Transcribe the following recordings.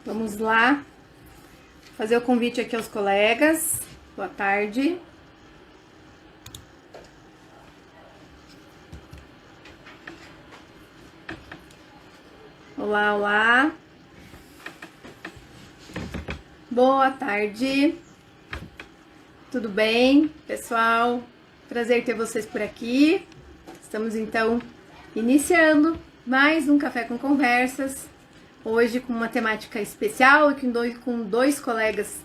Vamos lá fazer o convite aqui aos colegas. Boa tarde. Olá, olá. Boa tarde. Tudo bem, pessoal? Prazer ter vocês por aqui. Estamos então iniciando mais um Café com Conversas. Hoje com uma temática especial e com dois colegas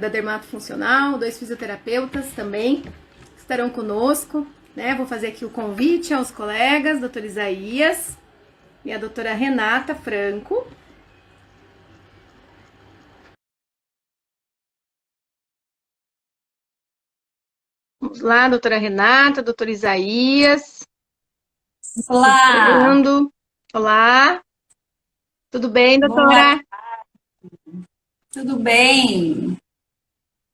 da Dermato Funcional, dois fisioterapeutas também estarão conosco, né? Vou fazer aqui o convite aos colegas, doutor Isaías e a doutora Renata Franco. Vamos lá, doutora Renata, doutor Isaías. Olá! Olá! Tudo bem, Boa, doutora? tudo bem?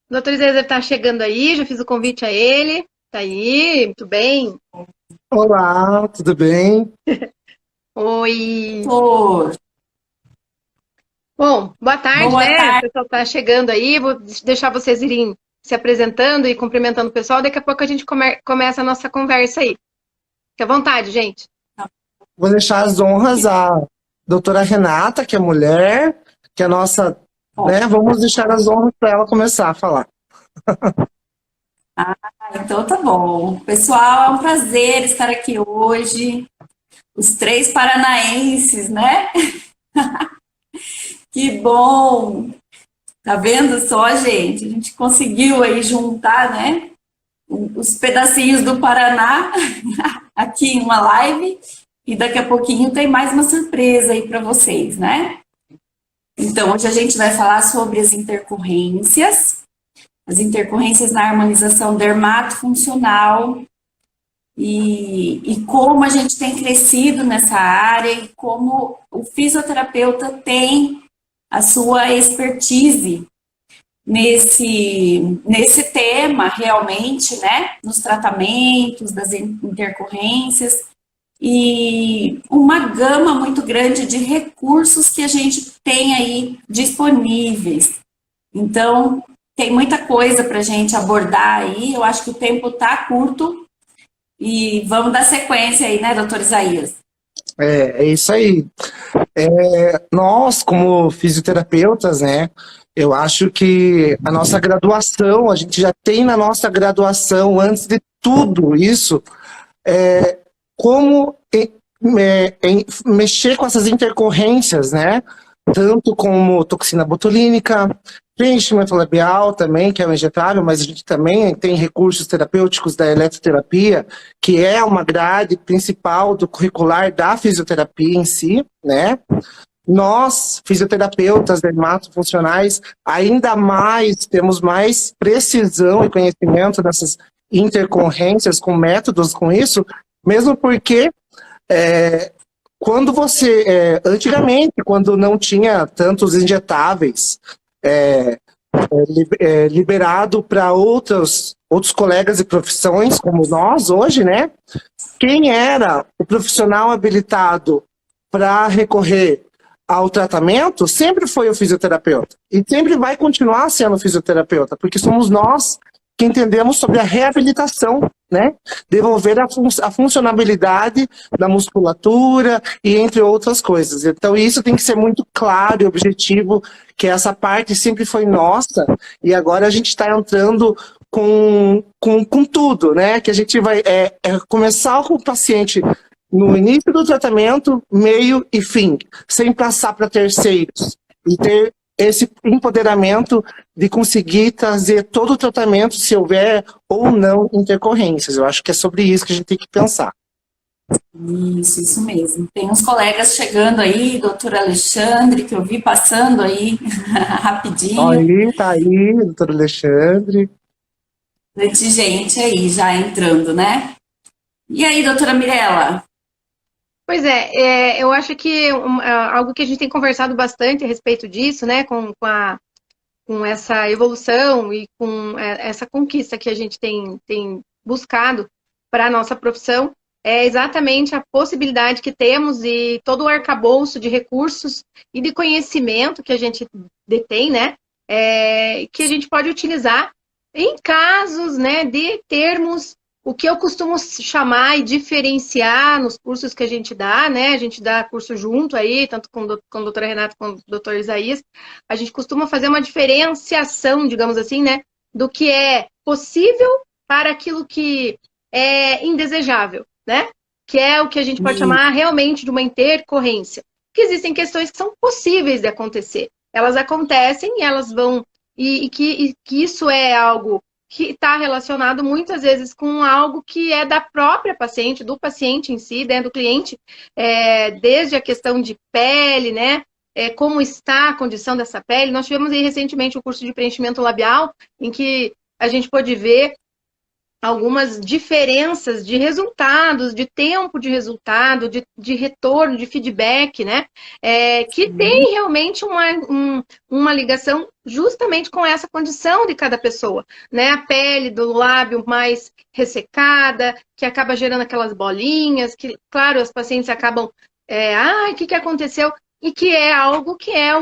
O doutor Isaías deve estar chegando aí, já fiz o convite a ele. Tá aí, muito bem. Olá, tudo bem? Oi! Doutor, Bom, boa tarde, boa né? O tarde. pessoal tá chegando aí, vou deixar vocês irem se apresentando e cumprimentando o pessoal. Daqui a pouco a gente começa a nossa conversa aí. Fique à vontade, gente. Vou deixar as honras à doutora Renata, que é mulher, que é a nossa, Bom, né? Vamos deixar as honras para ela começar a falar. então tá bom. Pessoal, é um prazer estar aqui hoje. Os três paranaenses, né? Que bom! Tá vendo só, gente? A gente conseguiu aí juntar, né? Os pedacinhos do Paraná aqui em uma live. E daqui a pouquinho tem mais uma surpresa aí para vocês, né? Então, hoje a gente vai falar sobre as intercorrências na harmonização dermatofuncional e como a gente tem crescido nessa área e como o fisioterapeuta tem a sua expertise nesse tema realmente, né? Nos tratamentos das intercorrências e uma gama muito grande de recursos que a gente tem aí disponíveis. Então, tem muita coisa para a gente abordar aí. Eu acho que o tempo está curto e vamos dar sequência aí, né, doutor Isaías? É isso aí. Nós, como fisioterapeutas, né? Eu acho que a nossa graduação, a gente já tem na nossa graduação, antes de tudo isso, como mexer com essas intercorrências, né? Tanto como toxina botulínica, preenchimento labial também, que é um injetável, mas a gente também tem recursos terapêuticos da eletroterapia, que é uma grade principal do curricular da fisioterapia em si, né? Nós, fisioterapeutas dermatofuncionais, ainda mais, temos mais precisão e conhecimento dessas intercorrências com métodos com isso, mesmo porque quando antigamente, quando não tinha tantos injetáveis liberado para outros colegas e profissões como nós hoje, né? Quem era o profissional habilitado para recorrer ao tratamento sempre foi o fisioterapeuta. E sempre vai continuar sendo o fisioterapeuta, porque somos nós que entendemos sobre a reabilitação, né? Devolver a funcionabilidade da musculatura e entre outras coisas. Então isso tem que ser muito claro e objetivo, que essa parte sempre foi nossa, e agora a gente está entrando com tudo, né? Que a gente vai começar com o paciente no início do tratamento, meio e fim, sem passar para terceiros. E ter esse empoderamento de conseguir trazer todo o tratamento, se houver ou não intercorrências. Eu acho que é sobre isso que a gente tem que pensar. Isso mesmo. Tem uns colegas chegando aí, doutor Alexandre, que eu vi passando aí rapidinho. Tá aí, doutor Alexandre. De gente aí já entrando, né? E aí, doutora Mirella? Pois é, eu acho que algo que a gente tem conversado bastante a respeito disso, né, com essa evolução e com essa conquista que a gente tem buscado para a nossa profissão, é exatamente a possibilidade que temos e todo o arcabouço de recursos e de conhecimento que a gente detém, né? Que a gente pode utilizar em casos, né, de termos o que eu costumo chamar e diferenciar nos cursos que a gente dá, né? A gente dá curso junto aí, tanto com a doutora Renata quanto com o doutor Isaías. A gente costuma fazer uma diferenciação, digamos assim, né? Do que é possível para aquilo que é indesejável, né? Que é o que a gente pode chamar realmente de uma intercorrência. Que existem questões que são possíveis de acontecer. Elas acontecem e elas vão... E que isso é algo que está relacionado muitas vezes com algo que é da própria paciente, do paciente em si, né, do cliente, desde a questão de pele, né, como está a condição dessa pele. Nós tivemos aí recentemente o curso de preenchimento labial, em que a gente pôde ver algumas diferenças de resultados, de tempo de resultado, de retorno, de feedback, né? Que tem realmente uma ligação justamente com essa condição de cada pessoa, né? A pele do lábio mais ressecada, que acaba gerando aquelas bolinhas, que, claro, os pacientes acabam, o que aconteceu? E que é algo que é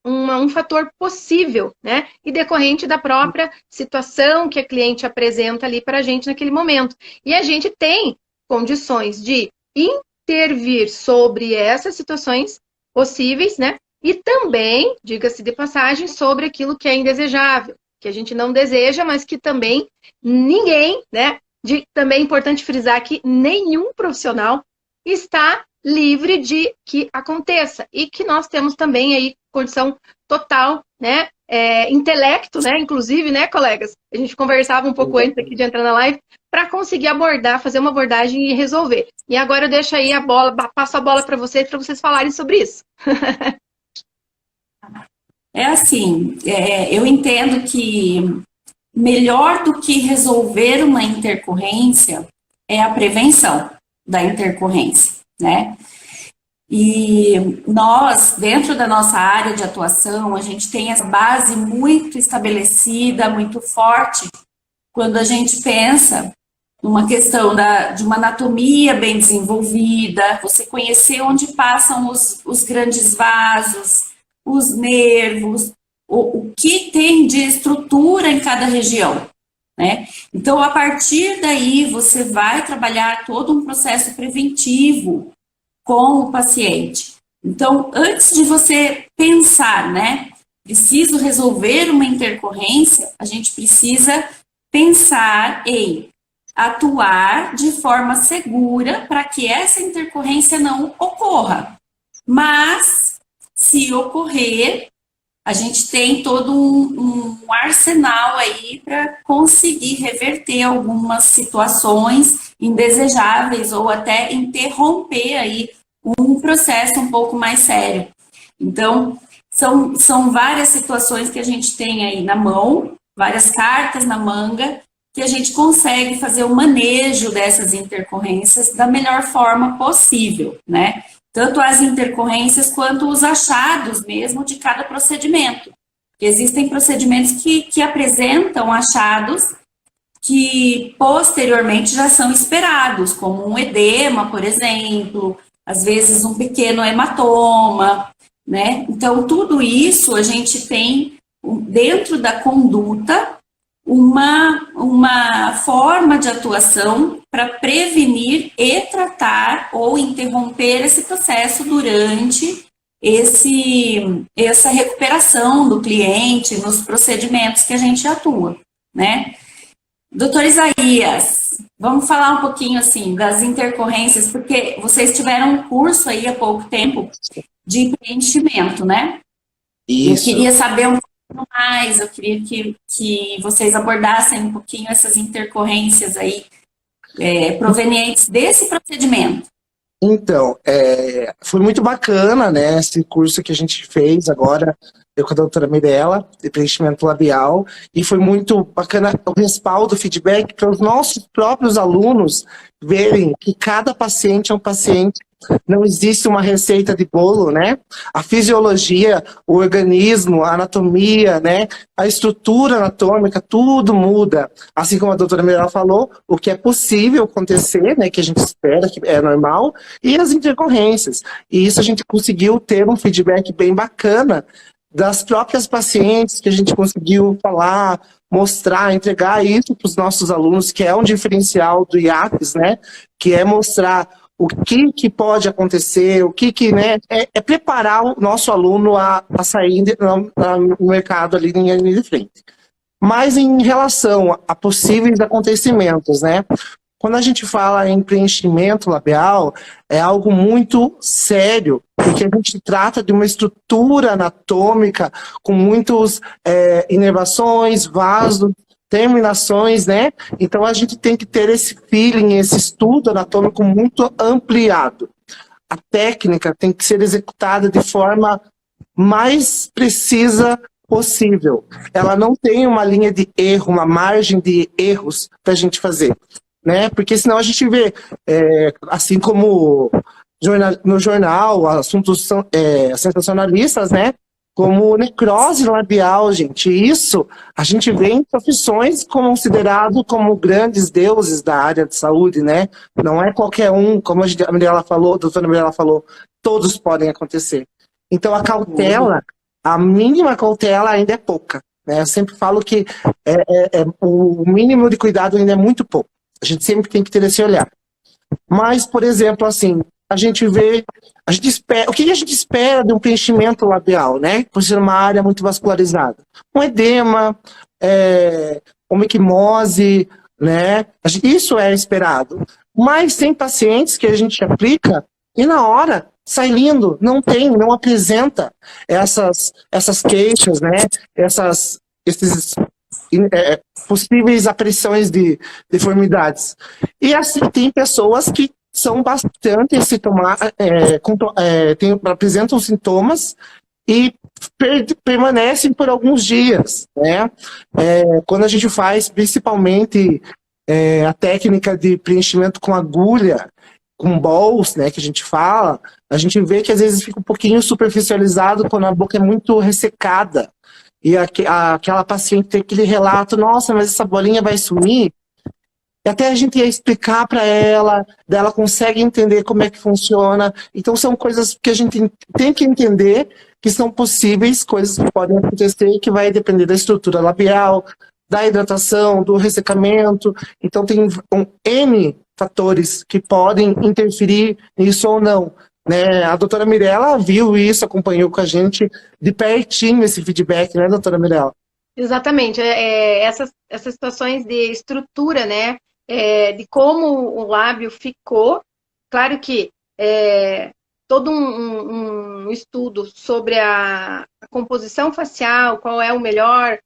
um fator possível, né? E decorrente da própria situação que a cliente apresenta ali para a gente naquele momento. E a gente tem condições de intervir sobre essas situações possíveis, né? E também, diga-se de passagem, sobre aquilo que é indesejável, que a gente não deseja, mas que também ninguém, né? Também é importante frisar que nenhum profissional está livre de que aconteça. E que nós temos também aí condição total, né? Intelecto, né? Inclusive, né, colegas? A gente conversava um pouco antes aqui de entrar na live para conseguir abordar, fazer uma abordagem e resolver. E agora eu deixo aí a bola, passo a bola para vocês falarem sobre isso. Eu entendo que melhor do que resolver uma intercorrência é a prevenção da intercorrência, né? E nós, dentro da nossa área de atuação, a gente tem essa base muito estabelecida, muito forte, quando a gente pensa numa questão de uma anatomia bem desenvolvida, você conhecer onde passam os grandes vasos, os nervos, o que tem de estrutura em cada região, né? Então, a partir daí, você vai trabalhar todo um processo preventivo com o paciente. Então, antes de você pensar, né, preciso resolver uma intercorrência, a gente precisa pensar em atuar de forma segura para que essa intercorrência não ocorra. Mas, se ocorrer, a gente tem todo um arsenal aí para conseguir reverter algumas situações indesejáveis ou até interromper aí um processo um pouco mais sério. Então, são várias situações que a gente tem aí na mão, várias cartas na manga, que a gente consegue fazer o manejo dessas intercorrências da melhor forma possível, né? Tanto as intercorrências quanto os achados mesmo de cada procedimento. Porque existem procedimentos que apresentam achados que posteriormente já são esperados, como um edema, por exemplo, às vezes um pequeno hematoma, né? Então, tudo isso a gente tem dentro da conduta uma forma de atuação para prevenir e tratar ou interromper esse processo durante essa recuperação do cliente nos procedimentos que a gente atua, né? Doutor Isaías, vamos falar um pouquinho assim das intercorrências, porque vocês tiveram um curso aí há pouco tempo de preenchimento, né? Isso. Eu queria saber um pouco mais, eu queria que vocês abordassem um pouquinho essas intercorrências aí provenientes desse procedimento. Então, foi muito bacana, né, esse curso que a gente fez agora, eu com a doutora Mirella, de preenchimento labial, e foi muito bacana o respaldo, o feedback para os nossos próprios alunos verem que cada paciente é um paciente Não existe uma receita de bolo, né? A fisiologia, o organismo, a anatomia, né? A estrutura anatômica, tudo muda. Assim como a doutora Mirella falou, o que é possível acontecer, né? Que a gente espera, que é normal, e as intercorrências. E isso a gente conseguiu ter um feedback bem bacana das próprias pacientes, que a gente conseguiu falar, mostrar, entregar isso para os nossos alunos, que é um diferencial do IAPES, né? Que é mostrar o que pode acontecer, né? É preparar o nosso aluno a sair no mercado ali em linha de frente. Mas em relação a possíveis acontecimentos, né? Quando a gente fala em preenchimento labial, é algo muito sério, porque a gente trata de uma estrutura anatômica com muitas inervações, vasos, terminações, né? Então a gente tem que ter esse feeling, esse estudo anatômico muito ampliado. A técnica tem que ser executada de forma mais precisa possível. Ela não tem uma linha de erro, uma margem de erros para a gente fazer, né? Porque senão a gente vê, assim como no jornal, assuntos sensacionalistas, né? Como necrose labial, gente. Isso a gente vê em profissões consideradas como grandes deuses da área de saúde, né? Não é qualquer um, como a Mirella falou, a doutora Mirella falou, todos podem acontecer. Então a cautela, a mínima cautela ainda é pouca, né? Eu sempre falo que o mínimo de cuidado ainda é muito pouco. A gente sempre tem que ter esse olhar. Mas, por exemplo, assim, a gente espera, o que a gente espera de um preenchimento labial, né? Por ser uma área muito vascularizada. Um edema, uma equimose, né? Isso é esperado. Mas tem pacientes que a gente aplica e na hora sai lindo, não apresenta essas queixas, né? Esses possíveis aparições de deformidades. E assim, tem pessoas que são bastante apresentam sintomas e permanecem por alguns dias, né? Quando a gente faz, principalmente, a técnica de preenchimento com agulha, com balls, né, que a gente fala, a gente vê que às vezes fica um pouquinho superficializado quando a boca é muito ressecada. E aquela paciente tem aquele relato, nossa, mas essa bolinha vai sumir? E até a gente ia explicar para ela, daí ela consegue entender como é que funciona. Então são coisas que a gente tem que entender que são possíveis, coisas que podem acontecer e que vai depender da estrutura labial, da hidratação, do ressecamento. Então tem N fatores que podem interferir nisso ou não, né? A doutora Mirella viu isso, acompanhou com a gente de pertinho esse feedback, né, doutora Mirella? Exatamente, essas situações de estrutura, né, de como o lábio ficou. Claro que todo um estudo sobre a composição facial, qual é a melhor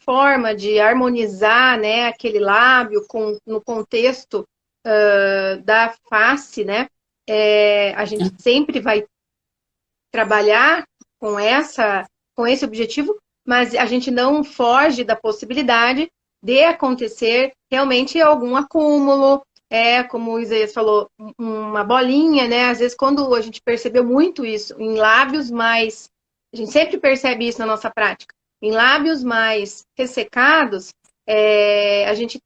forma de harmonizar, né, aquele lábio no contexto da face, né, a gente sempre vai trabalhar com esse objetivo, mas a gente não foge da possibilidade de acontecer realmente algum acúmulo, como o Isaías falou, uma bolinha, né? Às vezes, quando a gente percebeu muito isso em lábios mais... A gente sempre percebe isso na nossa prática. Em lábios mais ressecados, a gente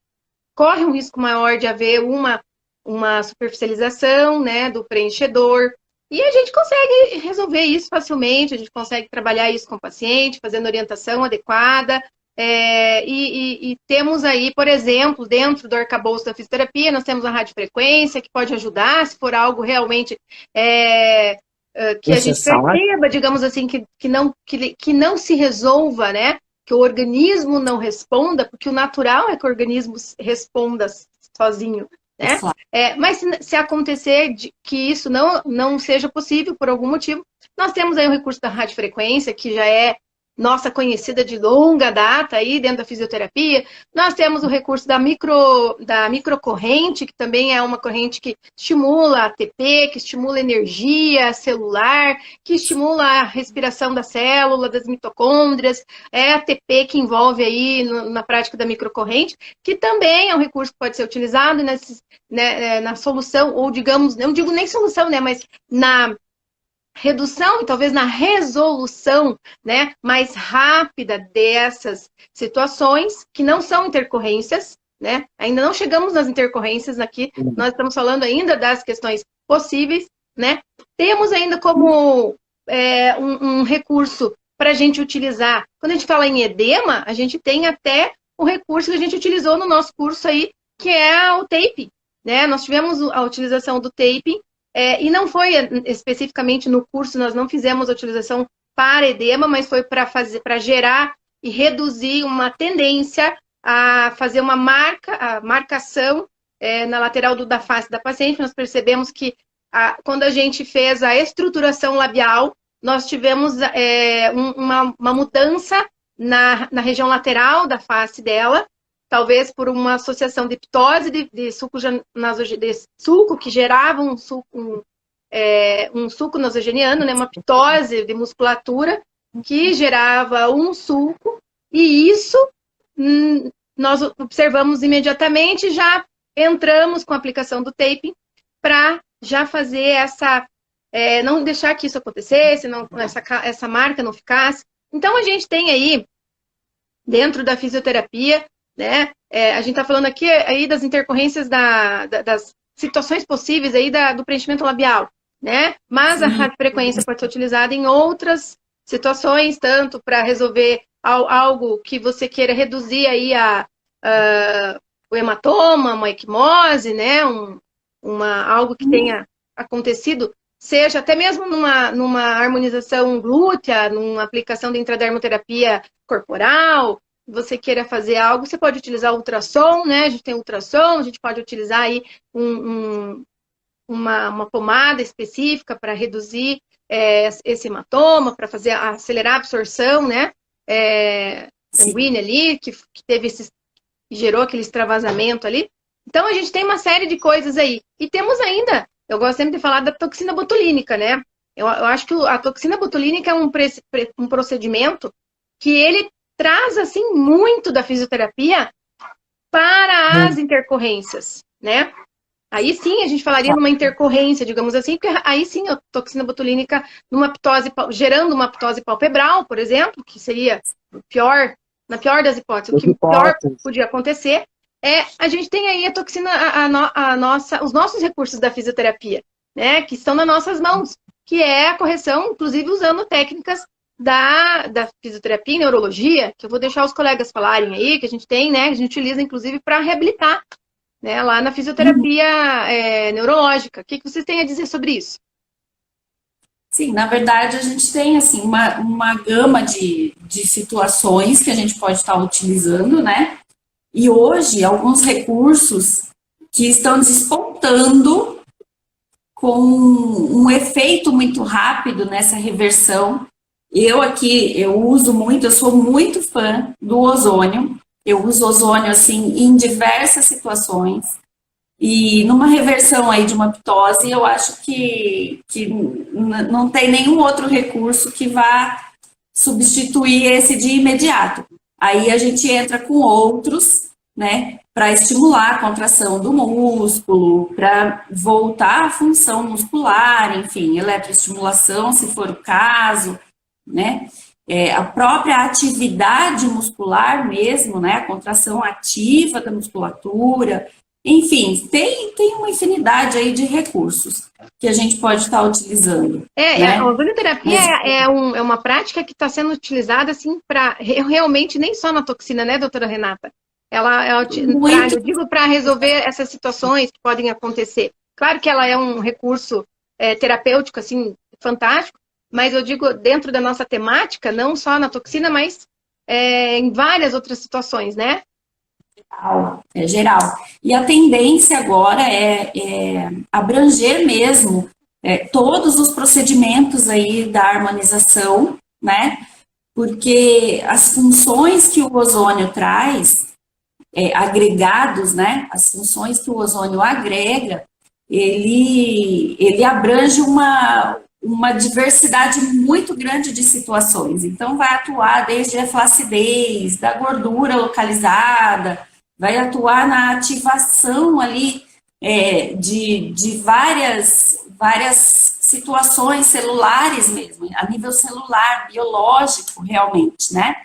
corre um risco maior de haver uma superficialização, né, do preenchedor. E a gente consegue resolver isso facilmente, a gente consegue trabalhar isso com o paciente, fazendo orientação adequada. E temos aí, por exemplo, dentro do arcabouço da fisioterapia, nós temos a radiofrequência, que pode ajudar, se for algo realmente que a gente perceba, digamos assim, que não se resolva, né? Que o organismo não responda, porque o natural é que o organismo responda sozinho. Né? Mas se acontecer que isso não seja possível por algum motivo, nós temos aí o recurso da radiofrequência, que já é nossa conhecida de longa data aí dentro da fisioterapia. Nós temos o recurso da microcorrente, que também é uma corrente que estimula a ATP, que estimula a energia celular, que estimula a respiração da célula, das mitocôndrias. É a ATP que envolve aí na prática da microcorrente, que também é um recurso que pode ser utilizado na solução, ou digamos, não digo nem solução, né, mas na redução e talvez na resolução, né, mais rápida dessas situações que não são intercorrências, né? Ainda não chegamos nas intercorrências aqui, nós estamos falando ainda das questões possíveis, né? Temos ainda como um recurso para a gente utilizar. Quando a gente fala em edema, a gente tem até o recurso que a gente utilizou no nosso curso aí, que é o tape, né? Nós tivemos a utilização do tape. E não foi especificamente no curso, nós não fizemos a utilização para edema, mas foi para gerar e reduzir uma tendência a fazer a marcação na lateral da face da paciente. Nós percebemos que quando a gente fez a estruturação labial, nós tivemos uma mudança na região lateral da face dela, talvez por uma associação de ptose de suco que gerava um suco nasogeniano, né, uma ptose de musculatura que gerava um suco, e isso nós observamos imediatamente, já entramos com a aplicação do tape para já fazer não deixar que isso acontecesse, essa marca não ficasse. Então a gente tem aí, dentro da fisioterapia, né? A gente está falando aqui aí das intercorrências das situações possíveis aí do preenchimento labial, né? Mas a radiofrequência pode ser utilizada em outras situações, tanto para resolver algo que você queira reduzir aí o hematoma, uma equimose, né? Algo que tenha acontecido, seja até mesmo numa harmonização glútea, numa aplicação de intradermoterapia corporal. Você queira fazer algo, você pode utilizar ultrassom, né? A gente tem ultrassom, a gente pode utilizar aí uma pomada específica para reduzir esse hematoma, para acelerar a absorção, né? Sanguínea ali, que gerou aquele extravasamento ali. Então, a gente tem uma série de coisas aí. E temos ainda, eu gosto sempre de falar da toxina botulínica, né? Eu acho que a toxina botulínica é um procedimento que ele traz, assim, muito da fisioterapia para as intercorrências, né? Aí sim a gente falaria numa intercorrência, digamos assim, porque aí sim a toxina botulínica gerando uma ptose palpebral, por exemplo, que seria na pior das hipóteses, o que pior podia acontecer, a gente tem aí a toxina, os nossos recursos da fisioterapia, né? Que estão nas nossas mãos, que é a correção, inclusive usando técnicas da fisioterapia e neurologia, que eu vou deixar os colegas falarem aí, que a gente tem, né, que a gente utiliza, inclusive, para reabilitar, né, lá na fisioterapia neurológica. O que vocês têm a dizer sobre isso? Sim, na verdade, a gente tem, assim, uma gama de situações que a gente pode estar utilizando, né, e hoje, alguns recursos que estão despontando com um efeito muito rápido nessa reversão. Eu sou muito fã do ozônio. Eu uso ozônio, assim, em diversas situações. E numa reversão aí de uma ptose, eu acho que não tem nenhum outro recurso que vá substituir esse de imediato. Aí a gente entra com outros, né, para estimular a contração do músculo, para voltar à função muscular, enfim, eletroestimulação, se for o caso, né? A própria atividade muscular mesmo, né? A contração ativa da musculatura, enfim, tem uma infinidade aí de recursos que a gente pode estar utilizando. Né? A ozonioterapia é uma prática que está sendo utilizada, assim, para realmente, nem só na toxina, né, doutora Renata? Eu digo para resolver essas situações que podem acontecer. Claro que ela é um recurso terapêutico, assim, fantástico, mas eu digo dentro da nossa temática, não só na toxina, mas em várias outras situações, né? Geral. E a tendência agora é abranger mesmo todos os procedimentos aí da harmonização, né? porque as funções que o ozônio traz, agregados, né, as funções que o ozônio agrega, ele abrange uma diversidade muito grande de situações. Então, vai atuar desde a flacidez, da gordura localizada, vai atuar na ativação ali de várias situações celulares mesmo, a nível celular, biológico, realmente, né?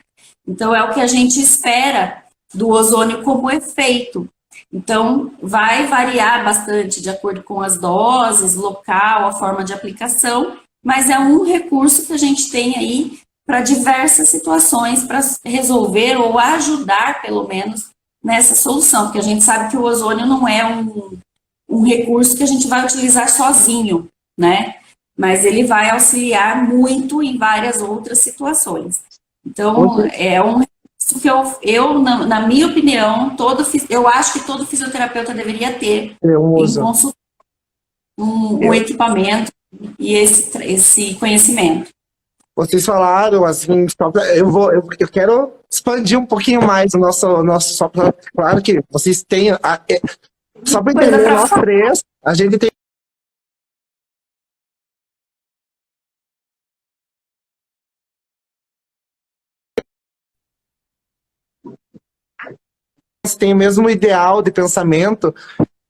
Então, é o que a gente espera do ozônio como efeito. Então, vai variar bastante de acordo com as doses, local, a forma de aplicação, mas é um recurso que a gente tem aí para diversas situações, para resolver ou ajudar, pelo menos, nessa solução, porque a gente sabe que o ozônio não é um recurso que a gente vai utilizar sozinho, né? Mas ele vai auxiliar muito em várias outras situações. Então, é um recurso que eu na minha opinião, eu acho que todo fisioterapeuta deveria ter em consulta um equipamento e esse conhecimento. Vocês falaram, assim, eu quero expandir um pouquinho mais o nosso só para, claro que vocês têm, só para entender, nós três, a gente tem o mesmo ideal de pensamento,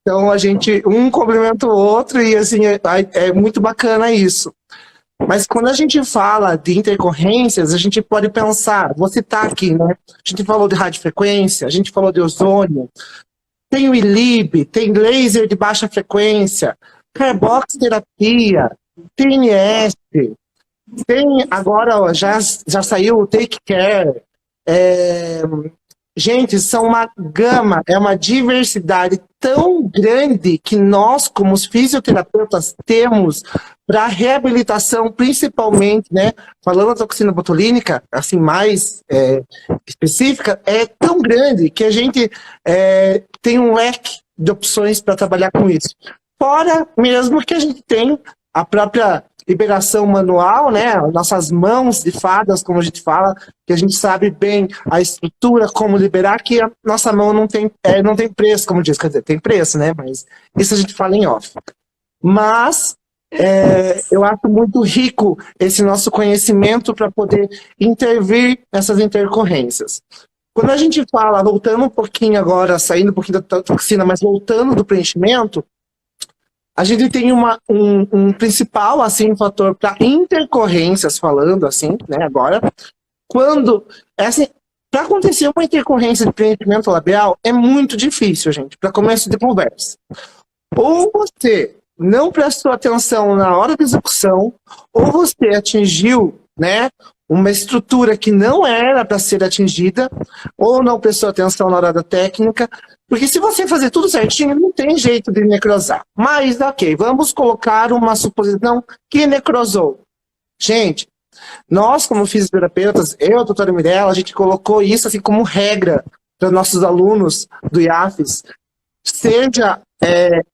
então a gente, um complementa o outro e, assim, é muito bacana isso. Mas quando a gente fala de intercorrências, a gente pode pensar, vou citar aqui, né? A gente falou de radiofrequência, a gente falou de ozônio, tem o ILIB, tem laser de baixa frequência, carboxterapia, TNS, tem agora, ó, já saiu o Take Care. Gente, são uma gama, é uma diversidade tão grande que nós, como os fisioterapeutas, temos para reabilitação, principalmente, né? Falando da toxina botulínica, assim, mais específica, é tão grande que a gente tem um leque de opções para trabalhar com isso. Fora mesmo que a gente tem a própria liberação manual, né? Nossas mãos de fadas, como a gente fala, que a gente sabe bem a estrutura, como liberar, que a nossa mão não tem preço, como diz, quer dizer, tem preço, né? Mas isso a gente fala em off. Mas eu acho muito rico esse nosso conhecimento para poder intervir nessas intercorrências. Quando a gente fala, voltando um pouquinho agora, saindo um pouquinho da toxina, mas voltando do preenchimento, a gente tem um principal, assim, fator para intercorrências, falando assim, né, agora, quando, assim, para acontecer uma intercorrência de preenchimento labial, é muito difícil, gente, para começo de conversa. Ou você não prestou atenção na hora da execução, ou você atingiu, né, uma estrutura que não era para ser atingida, ou não prestou atenção na hora da técnica, porque se você fazer tudo certinho, não tem jeito de necrosar. Mas, ok, vamos colocar uma suposição que necrosou. Gente, nós como fisioterapeutas, eu, a doutora Mirella, a gente colocou isso assim como regra para nossos alunos do IAFES, seja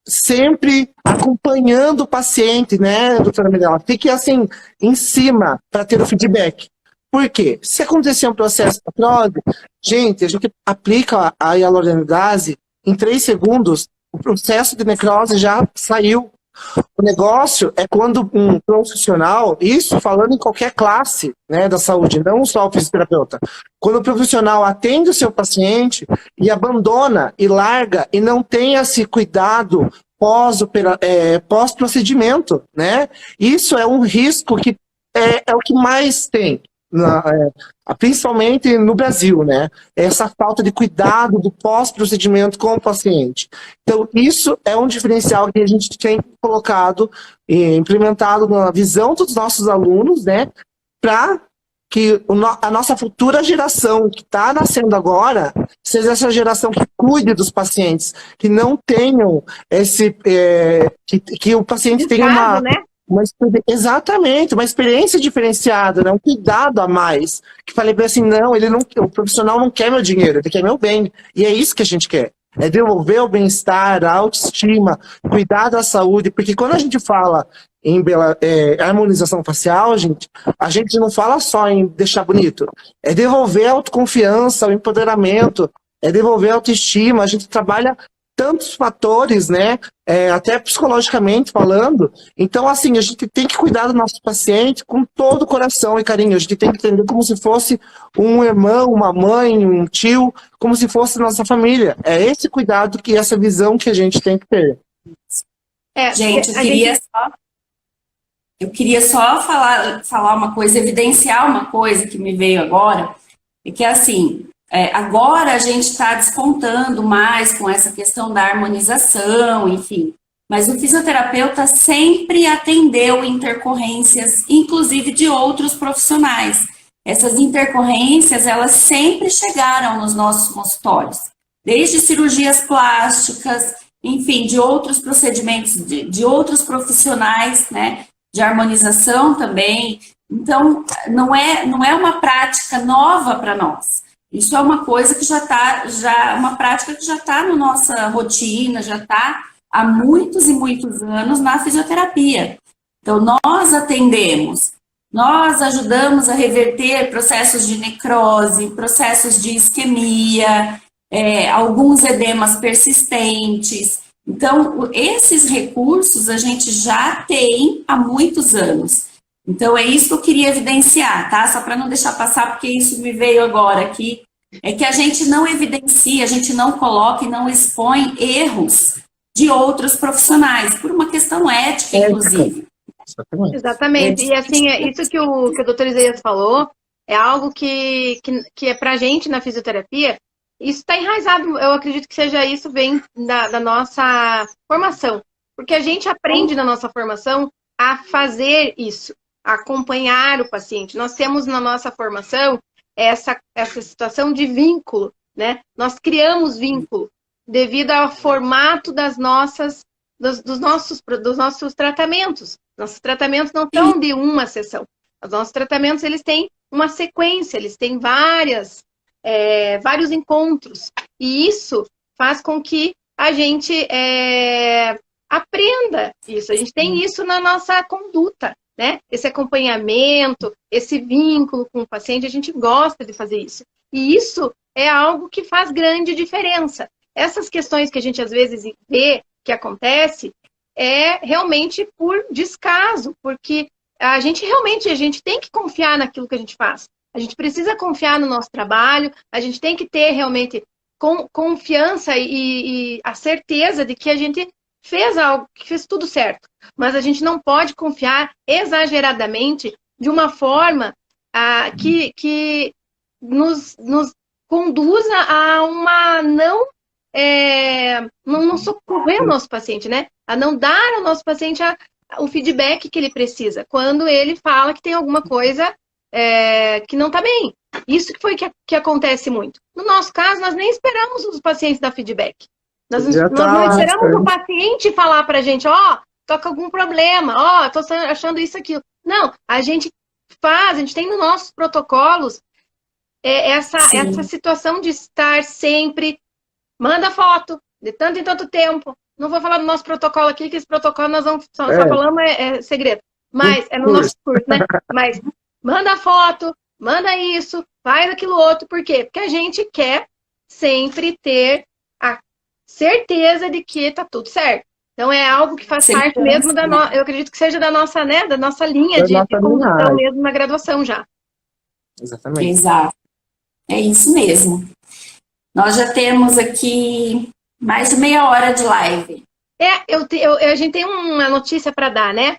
sempre acompanhando o paciente, né, doutora Mirella? Fique assim, em cima, para ter o feedback. Por quê? Se acontecer um processo de necrose, gente, a gente aplica a hialuronidase, em 3 segundos, o processo de necrose já saiu. O negócio é quando um profissional, isso falando em qualquer classe, né, da saúde, não só o fisioterapeuta, quando o profissional atende o seu paciente e abandona e larga e não tem esse cuidado pós-procedimento, né? Isso é um risco que é o que mais tem, principalmente no Brasil, né? Essa falta de cuidado do pós-procedimento com o paciente. Então, isso é um diferencial que a gente tem colocado e implementado na visão dos nossos alunos, né? Para que a nossa futura geração que está nascendo agora seja essa geração que cuide dos pacientes, que não tenham que o paciente tenha exatamente, uma experiência diferenciada, né? Um cuidado a mais. Que falei bem assim, não, o profissional não quer meu dinheiro, ele quer meu bem. E é isso que a gente quer. é devolver o bem-estar, a autoestima, cuidar da saúde, porque quando a gente fala em harmonização facial, gente, a gente não fala só em deixar bonito, é devolver a autoconfiança, o empoderamento, é devolver a autoestima, a gente trabalha tantos fatores, né, até psicologicamente falando. Então, assim, a gente tem que cuidar do nosso paciente com todo o coração e carinho. A gente tem que entender como se fosse um irmão, uma mãe, um tio, como se fosse nossa família. É esse cuidado, essa visão que a gente tem que ter. Gente, eu queria só falar uma coisa, evidenciar uma coisa que me veio agora, é que assim, agora a gente está despontando mais com essa questão da harmonização, enfim, mas o fisioterapeuta sempre atendeu intercorrências, inclusive de outros profissionais. Essas intercorrências, elas sempre chegaram nos nossos consultórios, desde cirurgias plásticas, enfim, de outros procedimentos, de outros profissionais, né, de harmonização também. Então, não é uma prática nova para nós. Isso é uma coisa que uma prática que já está na nossa rotina, já está há muitos e muitos anos na fisioterapia. Então, nós atendemos, nós ajudamos a reverter processos de necrose, processos de isquemia, alguns edemas persistentes. Então, esses recursos a gente já tem há muitos anos. Então, é isso que eu queria evidenciar, tá? Só para não deixar passar, porque isso me veio agora aqui. É que a gente não evidencia, a gente não coloca e não expõe erros de outros profissionais, por uma questão ética, inclusive. Exatamente. E assim, isso que o Dr. Isaías falou é algo que é pra gente na fisioterapia. Isso está enraizado, eu acredito que seja isso, vem da nossa formação. Porque a gente aprende na nossa formação a fazer isso, a acompanhar o paciente. Nós temos na nossa formação essa situação de vínculo, né? Nós criamos vínculo devido ao formato dos nossos tratamentos. Nossos tratamentos não são de uma sessão. Os nossos tratamentos, eles têm uma sequência, eles têm vários encontros. E isso faz com que a gente aprenda isso. A gente tem isso na nossa conduta, né? Esse acompanhamento, esse vínculo com o paciente, a gente gosta de fazer isso. E isso é algo que faz grande diferença. Essas questões que a gente às vezes vê que acontece realmente por descaso, porque a gente tem que confiar naquilo que a gente faz. A gente precisa confiar no nosso trabalho, a gente tem que ter realmente confiança e a certeza de que a gente fez algo, que fez tudo certo. Mas a gente não pode confiar exageradamente de uma forma que nos conduza a uma não socorrer o nosso paciente, né? A não dar ao nosso paciente o feedback que ele precisa, quando ele fala que tem alguma coisa que não está bem. Isso que foi que acontece muito. No nosso caso, nós nem esperamos os pacientes dar feedback. Nós não esperamos o paciente falar para a gente, tô com algum problema, tô achando isso, aquilo. Não, a gente faz, a gente tem nos nossos protocolos essa situação de estar sempre, manda foto, de tanto em tanto tempo. Não vou falar do nosso protocolo aqui, que esse protocolo nós só falamos segredo. Mas é no nosso curso, né? Mas manda foto, manda isso, faz aquilo outro. Por quê? Porque a gente quer sempre ter a certeza de que tá tudo certo. Então é algo que faz parte mesmo eu acredito que seja da nossa, né, da nossa linha de condução mesmo na graduação já. Exatamente. Exato. É isso mesmo. Nós já temos aqui mais de meia hora de live. A gente tem uma notícia para dar, né?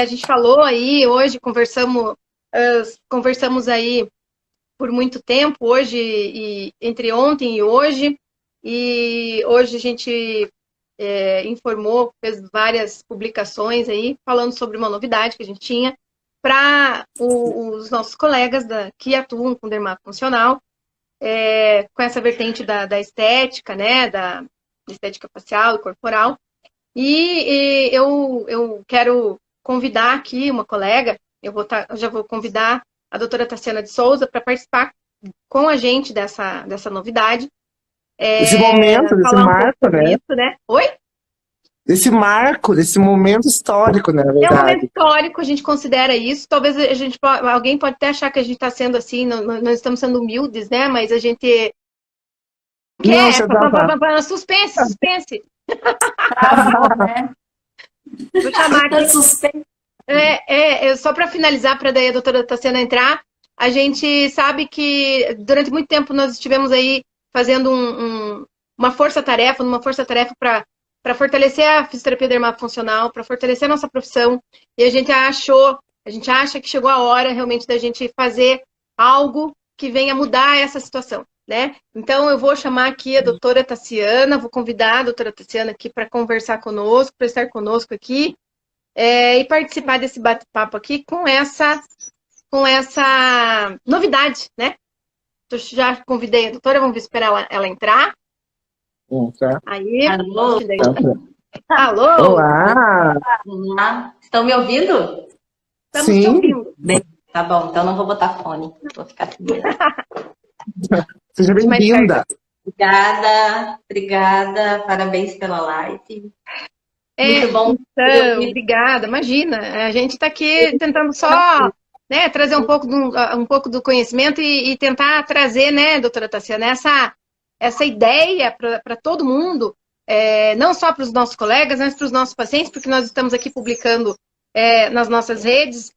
A gente falou aí, hoje conversamos aí por muito tempo, hoje, entre ontem e hoje a gente informou, fez várias publicações aí, falando sobre uma novidade que a gente tinha para os nossos colegas que atuam com dermato funcional, com essa vertente da estética, né, da estética facial e corporal. E eu quero convidar aqui uma colega, eu já vou convidar a doutora Tassiana de Souza para participar com a gente dessa novidade. Esse momento, desse falar um marco, pouco né? disso, né? Oi? Desse marco, desse momento histórico, né, na É um momento verdade. histórico, a gente considera isso. Talvez alguém pode até achar que a gente está sendo assim, não estamos sendo humildes, né? Mas a gente Não, quer, você tá. suspense. Travou, né? Vou chamar aqui. Suspense. Só para finalizar, para daí a doutora Tassiana entrar, a gente sabe que durante muito tempo nós estivemos aí fazendo uma força-tarefa, para fortalecer a fisioterapia dermatofuncional, para fortalecer a nossa profissão, e a gente acha que chegou a hora realmente da gente fazer algo que venha mudar essa situação, né? Então eu vou chamar aqui a doutora Tassiana, vou convidar a doutora Tassiana aqui para conversar conosco, para estar conosco aqui, e participar desse bate-papo aqui com essa novidade, né? Eu já convidei a doutora, vamos esperar ela entrar. Tá. Aí. Alô? Alô? Olá! Olá. Estão me ouvindo? Estamos te ouvindo. Bem, tá bom, então não vou botar fone. Vou ficar assim mesmo. Seja bem-vinda. Obrigada. Parabéns pela live. Muito bom. Então, obrigada. Imagina, a gente está aqui tentando só, né, trazer um pouco do conhecimento e tentar trazer, né, doutora Tassiana, essa ideia para todo mundo, não só para os nossos colegas, mas para os nossos pacientes, porque nós estamos aqui publicando nas nossas redes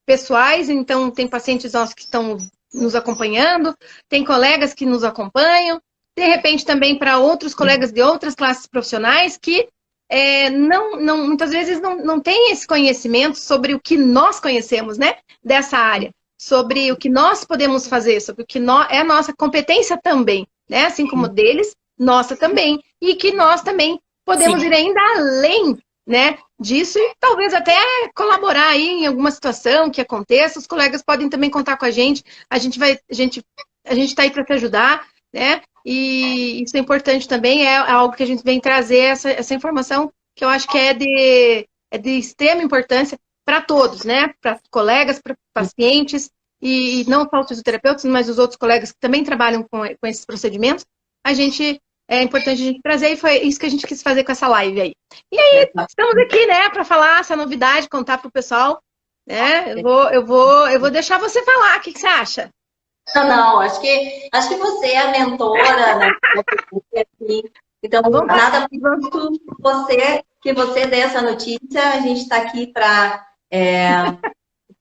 pessoais, então tem pacientes nossos que estão nos acompanhando, tem colegas que nos acompanham, de repente também para outros colegas de outras classes profissionais que muitas vezes não tem esse conhecimento sobre o que nós conhecemos, né, dessa área, sobre o que nós podemos fazer, sobre o que é a nossa competência também, né, assim como deles, nossa também, e que nós também podemos ir ainda além, né, disso e talvez até colaborar aí em alguma situação que aconteça. Os colegas podem também contar com a gente está aí para te ajudar, né? E isso é importante também, é algo que a gente vem trazer essa informação que eu acho que é de extrema importância para todos, né? Para colegas, para pacientes, e não só os fisioterapeutas, mas os outros colegas que também trabalham com esses procedimentos. É importante a gente trazer, e foi isso que a gente quis fazer com essa live aí. E aí, estamos aqui, né, para falar essa novidade, contar para o pessoal, né? Eu vou deixar você falar, o que você acha? Não, acho que você é a mentora, né? Então, nada mais que você dê essa notícia. A gente está aqui para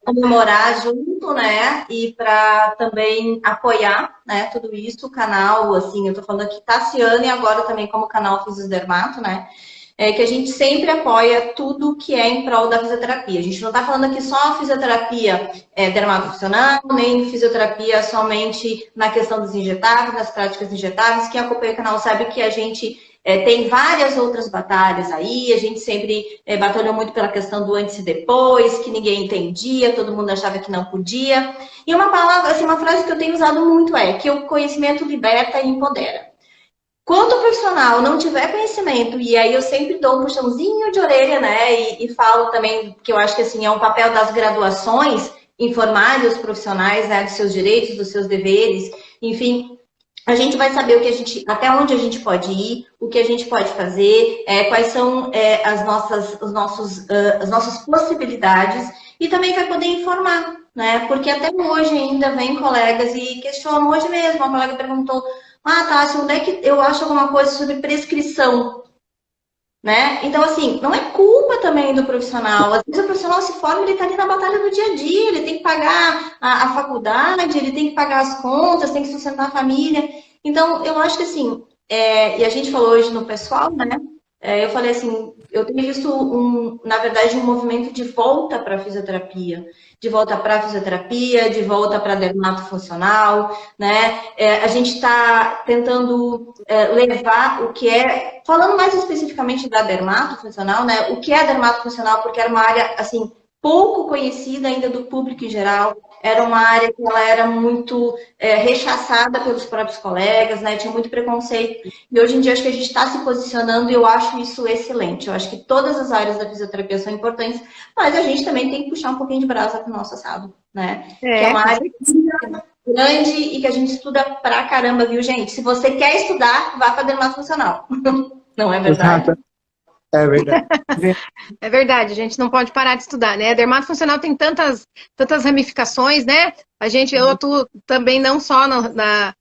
comemorar junto, né? E para também apoiar, né? Tudo isso, o canal, assim, eu estou falando aqui Tassiana e agora também como canal Fisiosdermato, né? Que a gente sempre apoia tudo que é em prol da fisioterapia. A gente não está falando aqui só fisioterapia dermatofuncional, nem fisioterapia somente na questão dos injetáveis, das práticas injetáveis. Quem acompanha o canal sabe que a gente tem várias outras batalhas aí. A gente sempre batalhou muito pela questão do antes e depois, que ninguém entendia, todo mundo achava que não podia. E uma palavra, assim, uma frase que eu tenho usado muito é que o conhecimento liberta e empodera. Quando o profissional não tiver conhecimento, e aí eu sempre dou um puxãozinho de orelha, né, e falo também que eu acho que assim, é um papel das graduações informar os profissionais, né, dos seus direitos, dos seus deveres, enfim, a gente vai saber até onde a gente pode ir, o que a gente pode fazer, quais são as nossas possibilidades, e também vai poder informar, né, porque até hoje ainda vem colegas e questionam, hoje mesmo, uma colega perguntou: Tássia, onde é que eu acho alguma coisa sobre prescrição? Né? Então, assim, não é culpa também do profissional. Às vezes o profissional se forma, ele está ali na batalha do dia a dia, ele tem que pagar a faculdade, ele tem que pagar as contas, tem que sustentar a família. Então, eu acho que assim, e a gente falou hoje no pessoal, né? Eu falei assim, eu tenho visto, na verdade, um movimento de volta para a fisioterapia. De volta para a fisioterapia, de volta para dermatofuncional, né? A gente está tentando levar o que falando mais especificamente da dermatofuncional, né? O que é dermatofuncional, porque era uma área, assim, pouco conhecida ainda do público em geral, era uma área que ela era muito rechaçada pelos próprios colegas, né? Tinha muito preconceito. E hoje em dia acho que a gente está se posicionando e eu acho isso excelente. Eu acho que todas as áreas da fisioterapia são importantes, mas a gente também tem que puxar um pouquinho de brasa para o nosso assado, né? Que é uma área grande e que a gente estuda pra caramba, viu, gente? Se você quer estudar, vá para dermato funcional. Não é verdade? Exato. É verdade. É verdade, a gente não pode parar de estudar, né? Dermato funcional tem tantas ramificações, né? Eu atuo também não só na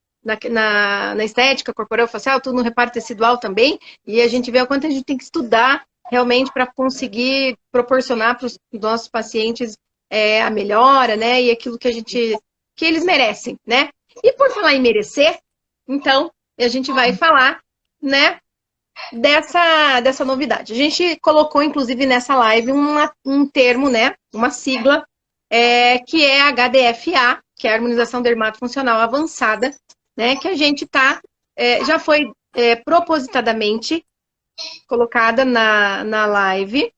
estética corporal facial, atuo no reparo tecidual também, e a gente vê o quanto a gente tem que estudar realmente para conseguir proporcionar para os nossos pacientes a melhora, né? E aquilo que eles merecem, né? E por falar em merecer, então, a gente vai falar, né? Dessa novidade. A gente colocou, inclusive, nessa live um termo, né? Uma sigla, que é HDFA, que é a Harmonização Dermatofuncional Avançada, né? Que a gente já foi propositadamente colocada na live.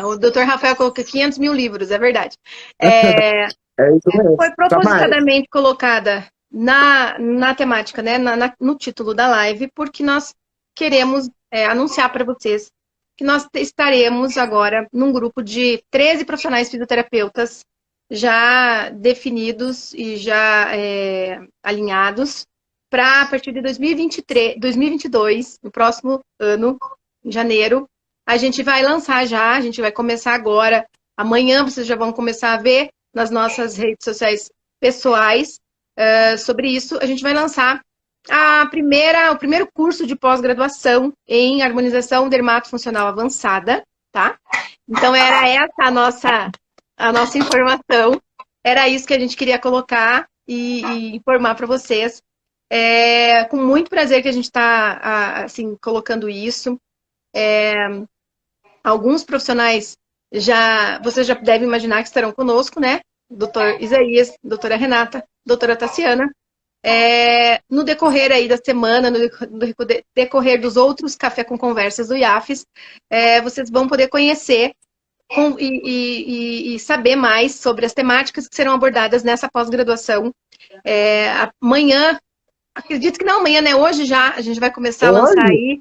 O Dr. Rafael colocou 500 mil livros, é verdade. É isso mesmo. Foi propositadamente colocada na temática, né? No título da live, porque nós queremos anunciar para vocês que nós estaremos agora num grupo de 13 profissionais fisioterapeutas já definidos e já alinhados para, a partir de 2022, no próximo ano, em janeiro, a gente vai lançar a gente vai começar agora. Amanhã vocês já vão começar a ver nas nossas redes sociais pessoais sobre isso. A gente vai lançar o primeiro curso de pós-graduação em harmonização dermatofuncional avançada, tá? Então, era essa a nossa informação. Era isso que a gente queria colocar e informar para vocês. Com muito prazer que a gente está, assim, colocando isso. Alguns profissionais vocês já devem imaginar que estarão conosco, né? Doutor Isaías, doutora Renata, doutora Tassiana. No decorrer aí da semana, no decorrer dos outros Café com Conversas do IAFES, vocês vão poder conhecer e saber mais sobre as temáticas que serão abordadas nessa pós-graduação. Amanhã, acredito que não amanhã, né? Hoje já, a gente vai começar a lançar aí.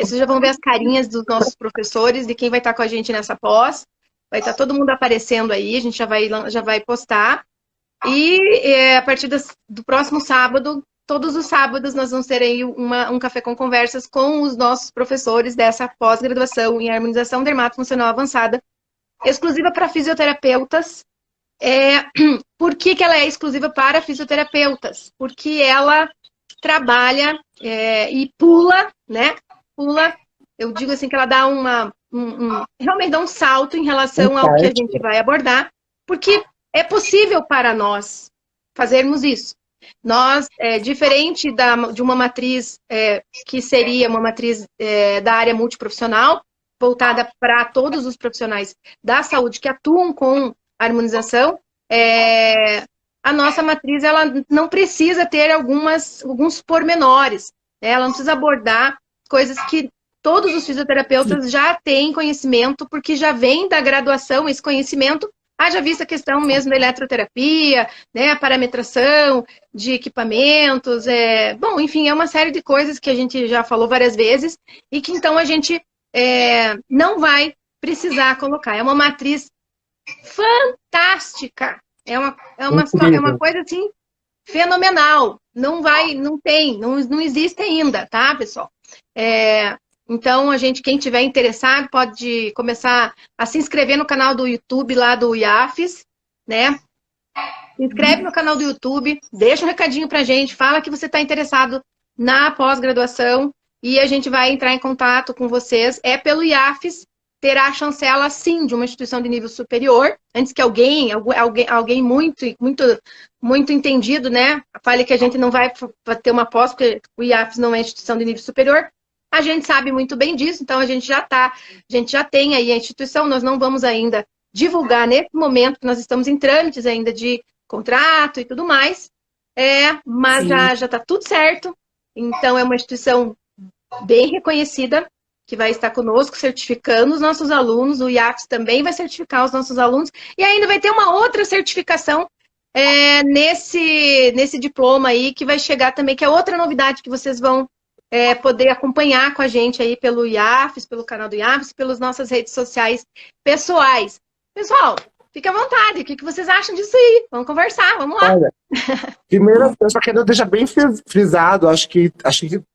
Vocês já vão ver as carinhas dos nossos professores, de quem vai estar com a gente nessa pós. Vai estar todo mundo aparecendo aí, a gente já vai postar. E a partir do próximo sábado, todos os sábados, nós vamos ter aí um café com conversas com os nossos professores dessa pós-graduação em harmonização dermatofuncional avançada, exclusiva para fisioterapeutas. Por que ela é exclusiva para fisioterapeutas? Porque ela trabalha e pula, né? Eu digo assim que ela dá realmente dá um salto em relação ao que a gente vai abordar, porque é possível para nós fazermos isso. Nós, diferente de uma matriz que seria uma matriz da área multiprofissional, voltada para todos os profissionais da saúde que atuam com harmonização, a nossa matriz ela não precisa ter alguns pormenores, né? Ela não precisa abordar coisas que todos os fisioterapeutas já têm conhecimento, porque já vem da graduação esse conhecimento. Haja vista a questão mesmo da eletroterapia, né, a parametração de equipamentos, bom, enfim, é uma série de coisas que a gente já falou várias vezes e que então a gente não vai precisar colocar. É uma matriz fantástica, é uma coisa assim fenomenal. Não existe ainda, tá, pessoal? Então, quem tiver interessado, pode começar a se inscrever no canal do YouTube lá do IAFES, né? Se inscreve no canal do YouTube, deixa um recadinho pra gente, fala que você está interessado na pós-graduação e a gente vai entrar em contato com vocês. Pelo IAFES, terá a chancela, sim, de uma instituição de nível superior, antes que alguém muito, muito, muito entendido, né? Fale que a gente não vai ter uma pós, porque o IAFES não é instituição de nível superior. A gente sabe muito bem disso, então a gente já tem aí a instituição, nós não vamos ainda divulgar nesse momento, que nós estamos em trâmites ainda de contrato e tudo mais, mas já está tudo certo, então é uma instituição bem reconhecida, que vai estar conosco, certificando os nossos alunos, o IAFES também vai certificar os nossos alunos, e ainda vai ter uma outra certificação nesse diploma aí, que vai chegar também, que é outra novidade que vocês vão poder acompanhar com a gente aí pelo IAFES, pelo canal do IAFES, pelas nossas redes sociais pessoais. Pessoal, Fique à vontade, o que vocês acham disso aí? Vamos conversar, vamos lá. Olha, primeiro, eu só quero deixar bem frisado, acho que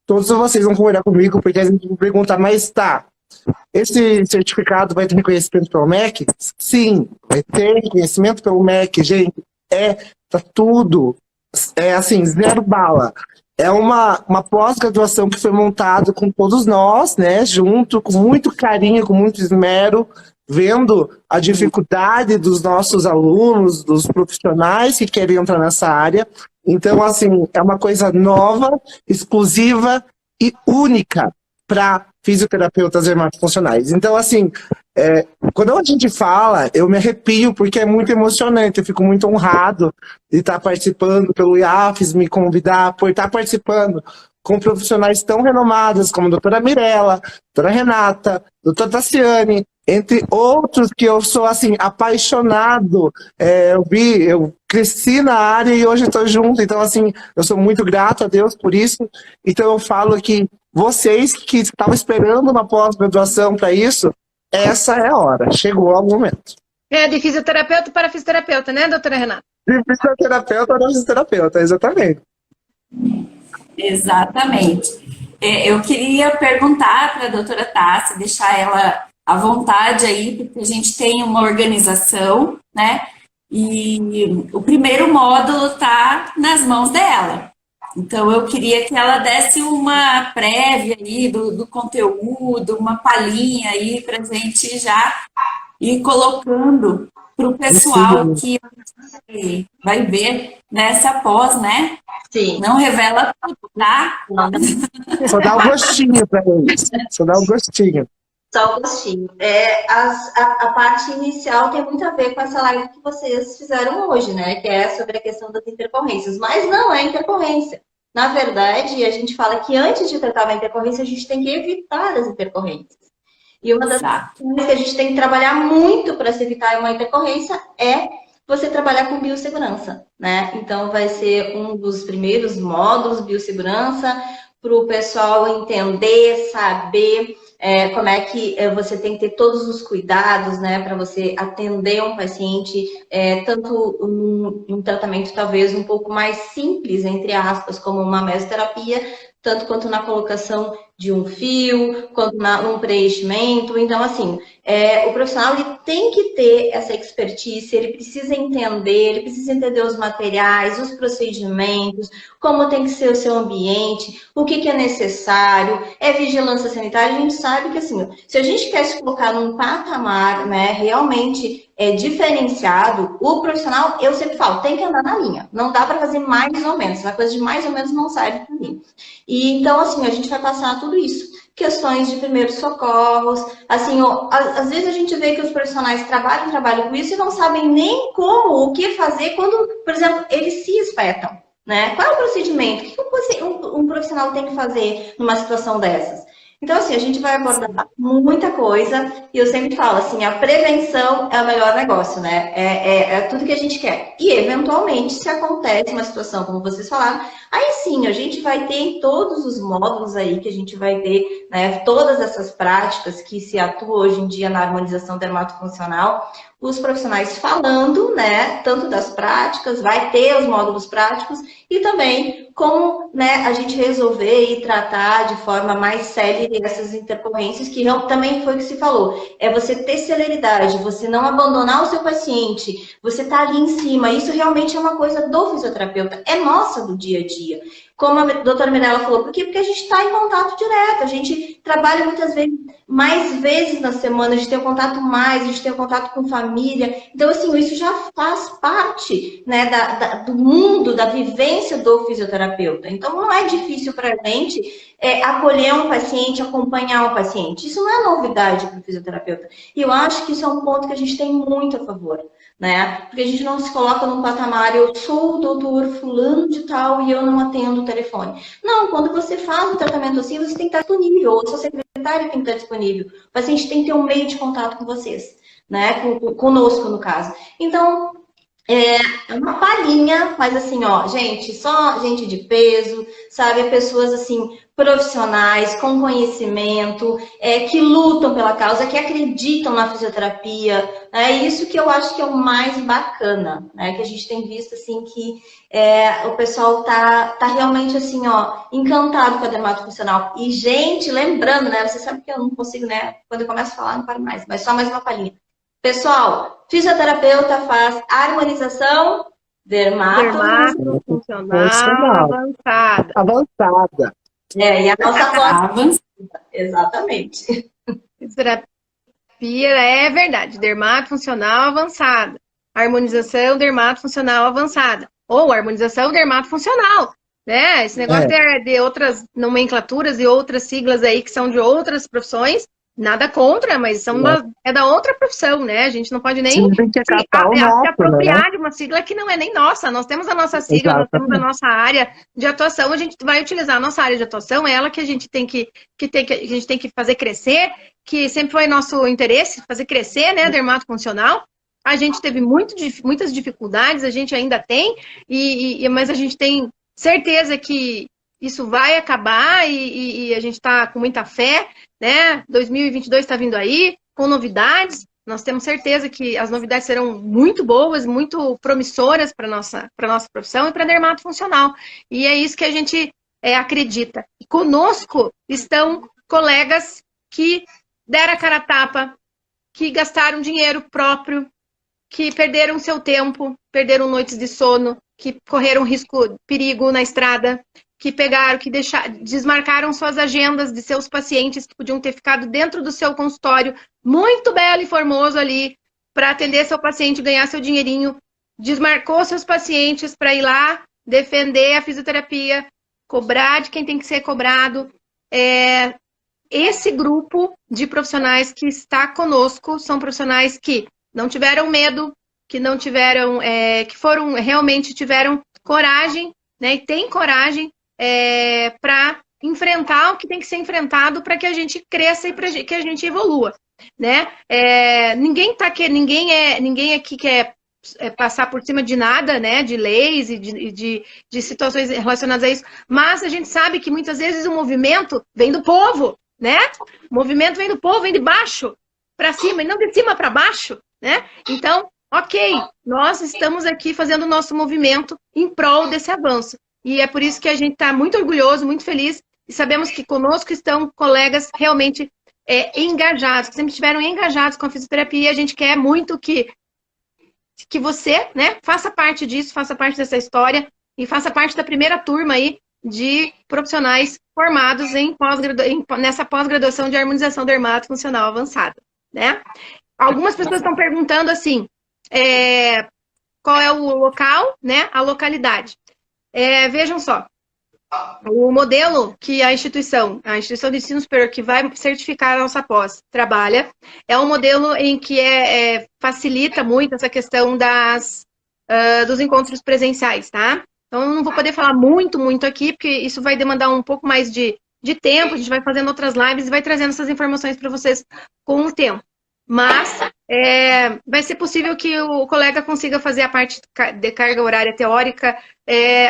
todos vocês vão concordar comigo, porque a gente vai perguntar, mas tá, esse certificado vai ter reconhecimento pelo MEC? Sim, vai ter reconhecimento pelo MEC, gente, tá tudo, assim, zero bala. É uma pós-graduação que foi montada com todos nós, né, junto, com muito carinho, com muito esmero, vendo a dificuldade dos nossos alunos, dos profissionais que querem entrar nessa área. Então, assim, é uma coisa nova, exclusiva e única para fisioterapeutas dermatofuncionais. Então, assim, quando a gente fala, eu me arrepio porque é muito emocionante, eu fico muito honrado de estar participando pelo IAFES, me convidar, por estar participando com profissionais tão renomados como a doutora Mirella, a doutora Renata, a doutora Tassiane, entre outros que eu sou, assim, apaixonado. Eu cresci na área e hoje estou junto, então, assim, eu sou muito grato a Deus por isso. Então, eu falo que vocês que estavam esperando uma pós-graduação para isso, essa é a hora, chegou o momento. De fisioterapeuta para fisioterapeuta, né, doutora Renata? De fisioterapeuta para fisioterapeuta, exatamente. Exatamente. Eu queria perguntar para a doutora Tássia, deixar ela à vontade aí, porque a gente tem uma organização, né? E o primeiro módulo está nas mãos dela. Então, eu queria que ela desse uma prévia aí do conteúdo, uma palhinha aí para a gente já ir colocando para o pessoal que vai ver nessa pós, né? Sim. Não revela tudo, tá? Só dá um gostinho para eles. Só dá um gostinho. Só o gostinho. A parte inicial tem muito a ver com essa live que vocês fizeram hoje, né? Que é sobre a questão das intercorrências. Mas não é intercorrência. Na verdade, a gente fala que antes de tratar uma intercorrência, a gente tem que evitar as intercorrências. E uma das coisas que a gente tem que trabalhar muito para se evitar uma intercorrência é você trabalhar com biossegurança, né? Então, vai ser um dos primeiros módulos, biossegurança, para o pessoal entender, saber como é que você tem que ter todos os cuidados, né, para você atender um paciente, tanto um tratamento talvez um pouco mais simples, entre aspas, como uma mesoterapia, tanto quanto na colocação de um fio, quanto num preenchimento. Então, assim, o profissional ele tem que ter essa expertise, ele precisa entender os materiais, os procedimentos, como tem que ser o seu ambiente, o que é necessário, vigilância sanitária. A gente sabe que, assim, se a gente quer se colocar num patamar, né, realmente diferenciado, o profissional, eu sempre falo, tem que andar na linha. Não dá para fazer mais ou menos. A coisa de mais ou menos não serve para mim. E, então, assim, a gente vai passar tudo isso. Questões de primeiros socorros, assim, às vezes a gente vê que os profissionais trabalham com isso e não sabem nem o que fazer quando, por exemplo, eles se espetam, né? Qual é o procedimento? O que um profissional tem que fazer numa situação dessas? Então, assim, a gente vai abordar muita coisa e eu sempre falo, assim, a prevenção é o melhor negócio, né? É tudo que a gente quer. E, eventualmente, se acontece uma situação, como vocês falaram, aí sim, a gente vai ter em todos os módulos aí que a gente vai ter, né, todas essas práticas que se atuam hoje em dia na harmonização dermatofuncional, os profissionais falando, né, tanto das práticas, vai ter os módulos práticos e também como, né, a gente resolver e tratar de forma mais célere essas intercorrências, que também foi o que se falou, você ter celeridade, você não abandonar o seu paciente, você tá ali em cima, isso realmente é uma coisa do fisioterapeuta, é nossa do dia a dia. Como a doutora Mirella falou, por quê? Porque a gente está em contato direto, a gente trabalha muitas vezes, mais vezes na semana, a gente tem um contato mais, a gente tem um contato com família. Então, assim, isso já faz parte, né, do mundo, da vivência do fisioterapeuta. Então, não é difícil para a gente acolher um paciente, acompanhar um paciente. Isso não é novidade para o fisioterapeuta. E eu acho que isso é um ponto que a gente tem muito a favor, né? Porque a gente não se coloca num patamar, eu sou o doutor fulano de tal e eu não atendo o telefone. Não, quando você faz um tratamento assim, você tem que estar disponível, ou seu secretário tem que estar disponível. O paciente tem que ter um meio de contato com vocês, né? Conosco, no caso. Então, É uma palhinha, mas assim, ó, gente, só gente de peso, sabe? Pessoas assim, profissionais, com conhecimento, que lutam pela causa, que acreditam na fisioterapia. É isso que eu acho que é o mais bacana, né? Que a gente tem visto assim que o pessoal tá realmente assim, ó, encantado com a dermatofuncional. E, gente, lembrando, né? Você sabe que eu não consigo, né? Quando eu começo a falar, não paro mais, mas só mais uma palhinha. Pessoal, fisioterapeuta faz harmonização dermatofuncional. Dermatofuncional avançada. Avançada. E a nossa Avançada. exatamente. Fisioterapia é verdade. Dermatofuncional avançada. Harmonização dermatofuncional avançada. Ou harmonização dermatofuncional. Né? Esse negócio de outras nomenclaturas e outras siglas aí que são de outras profissões. Nada contra, mas é da outra profissão, né? A gente não pode nem se apropriar de uma sigla que não é nem nossa. Nós temos a nossa sigla, nós temos a nossa área de atuação, a gente vai utilizar a nossa área de atuação, é ela que a gente tem que a gente tem que fazer crescer, que sempre foi nosso interesse, fazer crescer, né, dermatofuncional. A gente teve muitas dificuldades, a gente ainda tem, mas a gente tem certeza que isso vai acabar e a gente está com muita fé, né? 2022 está vindo aí, com novidades. Nós temos certeza que as novidades serão muito boas, muito promissoras para a nossa profissão e para a dermatofuncional. E é isso que a gente acredita. E conosco estão colegas que deram a cara a tapa, que gastaram dinheiro próprio, que perderam seu tempo, perderam noites de sono, que correram perigo na estrada, que desmarcaram suas agendas de seus pacientes que podiam ter ficado dentro do seu consultório, muito belo e formoso ali, para atender seu paciente, ganhar seu dinheirinho, desmarcou seus pacientes para ir lá defender a fisioterapia, cobrar de quem tem que ser cobrado. Esse grupo de profissionais que está conosco são profissionais que não tiveram medo, que não tiveram, realmente tiveram coragem, né, e tem coragem para enfrentar o que tem que ser enfrentado para que a gente cresça e para que a gente evolua, né? Ninguém aqui quer passar por cima de nada, né? De leis e de situações relacionadas a isso, mas a gente sabe que muitas vezes o movimento vem do povo, né? O movimento vem do povo, vem de baixo para cima e não de cima para baixo, né? Então, ok, nós estamos aqui fazendo o nosso movimento em prol desse avanço. E é por isso que a gente está muito orgulhoso, muito feliz, e sabemos que conosco estão colegas realmente engajados, que sempre estiveram engajados com a fisioterapia, e a gente quer muito que você, né, faça parte disso, faça parte dessa história, e faça parte da primeira turma aí de profissionais formados nessa pós-graduação de harmonização dermatofuncional avançada, né? Algumas pessoas estão perguntando assim, qual é o local, né, a localidade. Vejam só, o modelo que a instituição de ensino superior que vai certificar a nossa pós trabalha, é um modelo em que facilita muito essa questão dos encontros presenciais, tá? Então, eu não vou poder falar muito aqui, porque isso vai demandar um pouco mais de tempo, a gente vai fazendo outras lives e vai trazendo essas informações para vocês com o tempo. Mas vai ser possível que o colega consiga fazer a parte de carga horária teórica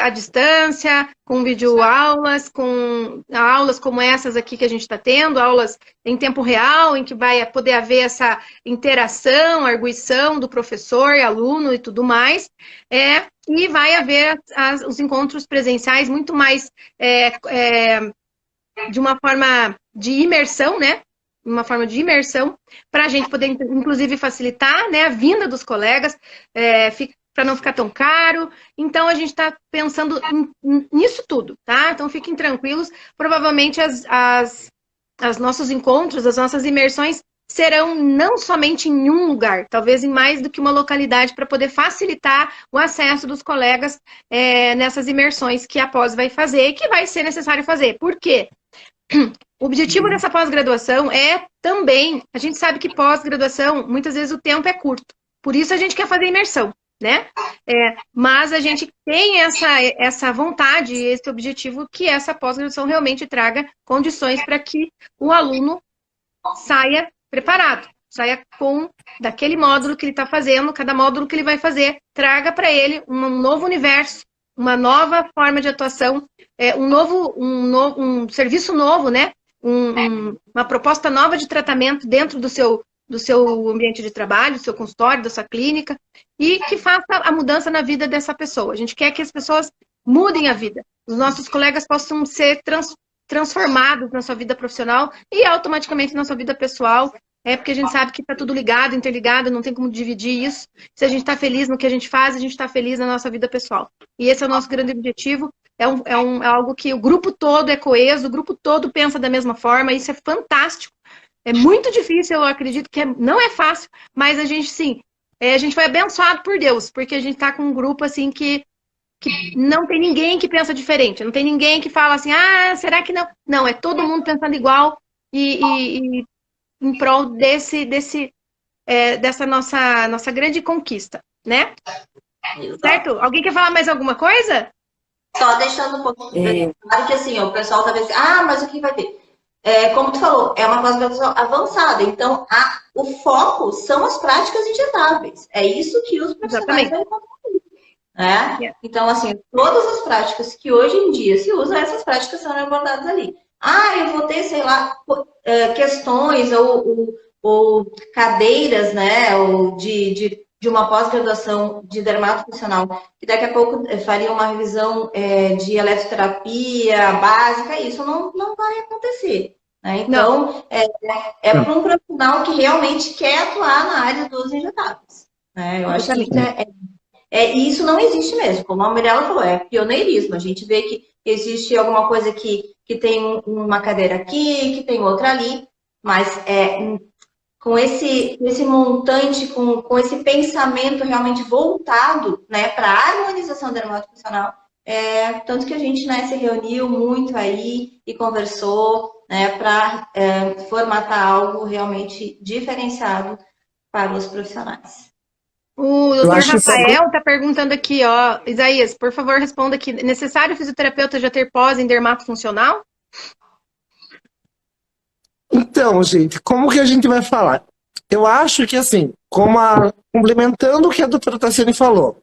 à distância, com videoaulas, com aulas como essas aqui que a gente está tendo, aulas em tempo real, em que vai poder haver essa interação, arguição do professor e aluno e tudo mais, e vai haver os encontros presenciais muito mais de uma forma de imersão, né? Uma forma de imersão, para a gente poder, inclusive, facilitar, né, a vinda dos colegas, para não ficar tão caro. Então, a gente está pensando nisso tudo, tá? Então, fiquem tranquilos. Provavelmente, os nossos encontros, as nossas imersões serão não somente em um lugar, talvez em mais do que uma localidade, para poder facilitar o acesso dos colegas nessas imersões que a pós vai fazer e que vai ser necessário fazer. Por quê? O objetivo dessa pós-graduação também, a gente sabe que pós-graduação, muitas vezes o tempo é curto. Por isso a gente quer fazer imersão, né? Mas a gente tem essa vontade, esse objetivo, que essa pós-graduação realmente traga condições para que o aluno saia preparado. saia com daquele módulo que ele está fazendo, cada módulo que ele vai fazer, traga para ele um novo universo, uma nova forma de atuação, um serviço novo, né? Uma proposta nova de tratamento dentro do seu ambiente de trabalho, do seu consultório, da sua clínica, e que faça a mudança na vida dessa pessoa. A gente quer que as pessoas mudem a vida. Os nossos colegas possam ser transformados na sua vida profissional e automaticamente na sua vida pessoal, porque a gente sabe que está tudo ligado, interligado, não tem como dividir isso. Se a gente está feliz no que a gente faz, a gente está feliz na nossa vida pessoal. E esse é o nosso grande objetivo. É algo que o grupo todo é coeso, o grupo todo pensa da mesma forma, isso é fantástico. É muito difícil, eu acredito que não é fácil, mas a gente, sim, a gente foi abençoado por Deus, porque a gente está com um grupo, assim, que não tem ninguém que pensa diferente, não tem ninguém que fala assim, será que não? Não, é todo mundo pensando igual e em prol dessa nossa grande conquista, né? Certo? Alguém quer falar mais alguma coisa? Só deixando um pouco claro que assim, o pessoal talvez, mas o que vai ter? Como tu falou, é uma pós-graduação avançada, então o foco são as práticas injetáveis. É isso que os profissionais vão encontrar. Né? Então, assim, todas as práticas que hoje em dia se usam, essas práticas são abordadas ali. Eu vou ter, sei lá, questões ou cadeiras, né, ou de uma pós-graduação de dermatofuncional, que daqui a pouco faria uma revisão de eletroterapia básica, isso não vai acontecer. Né? Então, para um profissional que realmente quer atuar na área dos injetáveis. Né? Eu acho que isso não existe mesmo, como a Mirella falou, é pioneirismo. A gente vê que existe alguma coisa que tem uma cadeira aqui, que tem outra ali, mas com esse montante, com esse pensamento realmente voltado, né, para a harmonização dermatofuncional, tanto que a gente, né, se reuniu muito aí e conversou, né, para formatar algo realmente diferenciado para os profissionais. O doutor Rafael está perguntando aqui, ó, Isaías, por favor, responda aqui. É necessário o fisioterapeuta já ter pós em dermatofuncional? Então, gente, como que a gente vai falar? Eu acho que, assim, complementando o que a doutora Tassiane falou,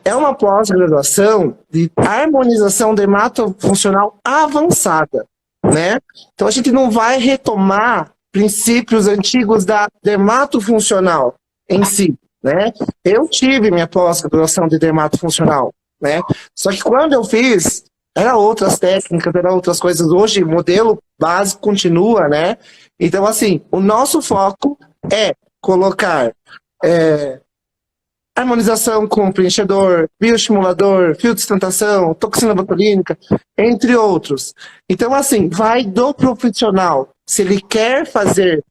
é uma pós-graduação de harmonização dermatofuncional avançada, né? Então, a gente não vai retomar princípios antigos da dermatofuncional em si, né? Eu tive minha pós-graduação de dermatofuncional, né? Só que quando eu fiz, eram outras técnicas, eram outras coisas. Hoje, o modelo básico continua, né? Então, assim, o nosso foco é colocar harmonização com preenchedor, bioestimulador, fio de sustentação, toxina botulínica, entre outros. Então, assim, vai do profissional, se ele quer fazer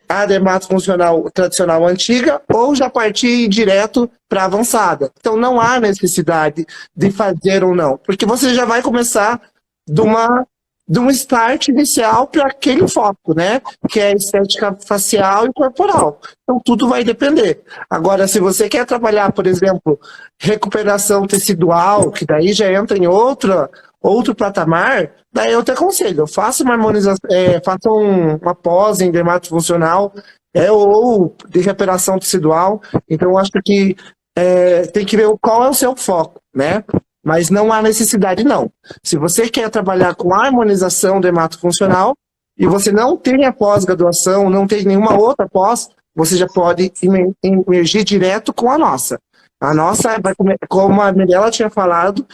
a dermatofuncional tradicional antiga ou já partir direto para avançada. Então não há necessidade de fazer ou não, porque você já vai começar de um start inicial para aquele foco, né? Que é a estética facial e corporal. Então tudo vai depender. Agora, se você quer trabalhar, por exemplo, recuperação tecidual, que daí já entra em outro patamar, daí eu te aconselho, faça uma harmonização, faça uma pós em dermatofuncional, ou de recuperação tecidual. Então eu acho que tem que ver qual é o seu foco, né? Mas não há necessidade, não. Se você quer trabalhar com harmonização dermatofuncional e você não tem a pós-graduação, não tem nenhuma outra pós, você já pode emergir direto com a nossa. A nossa, como a Mirella tinha falado,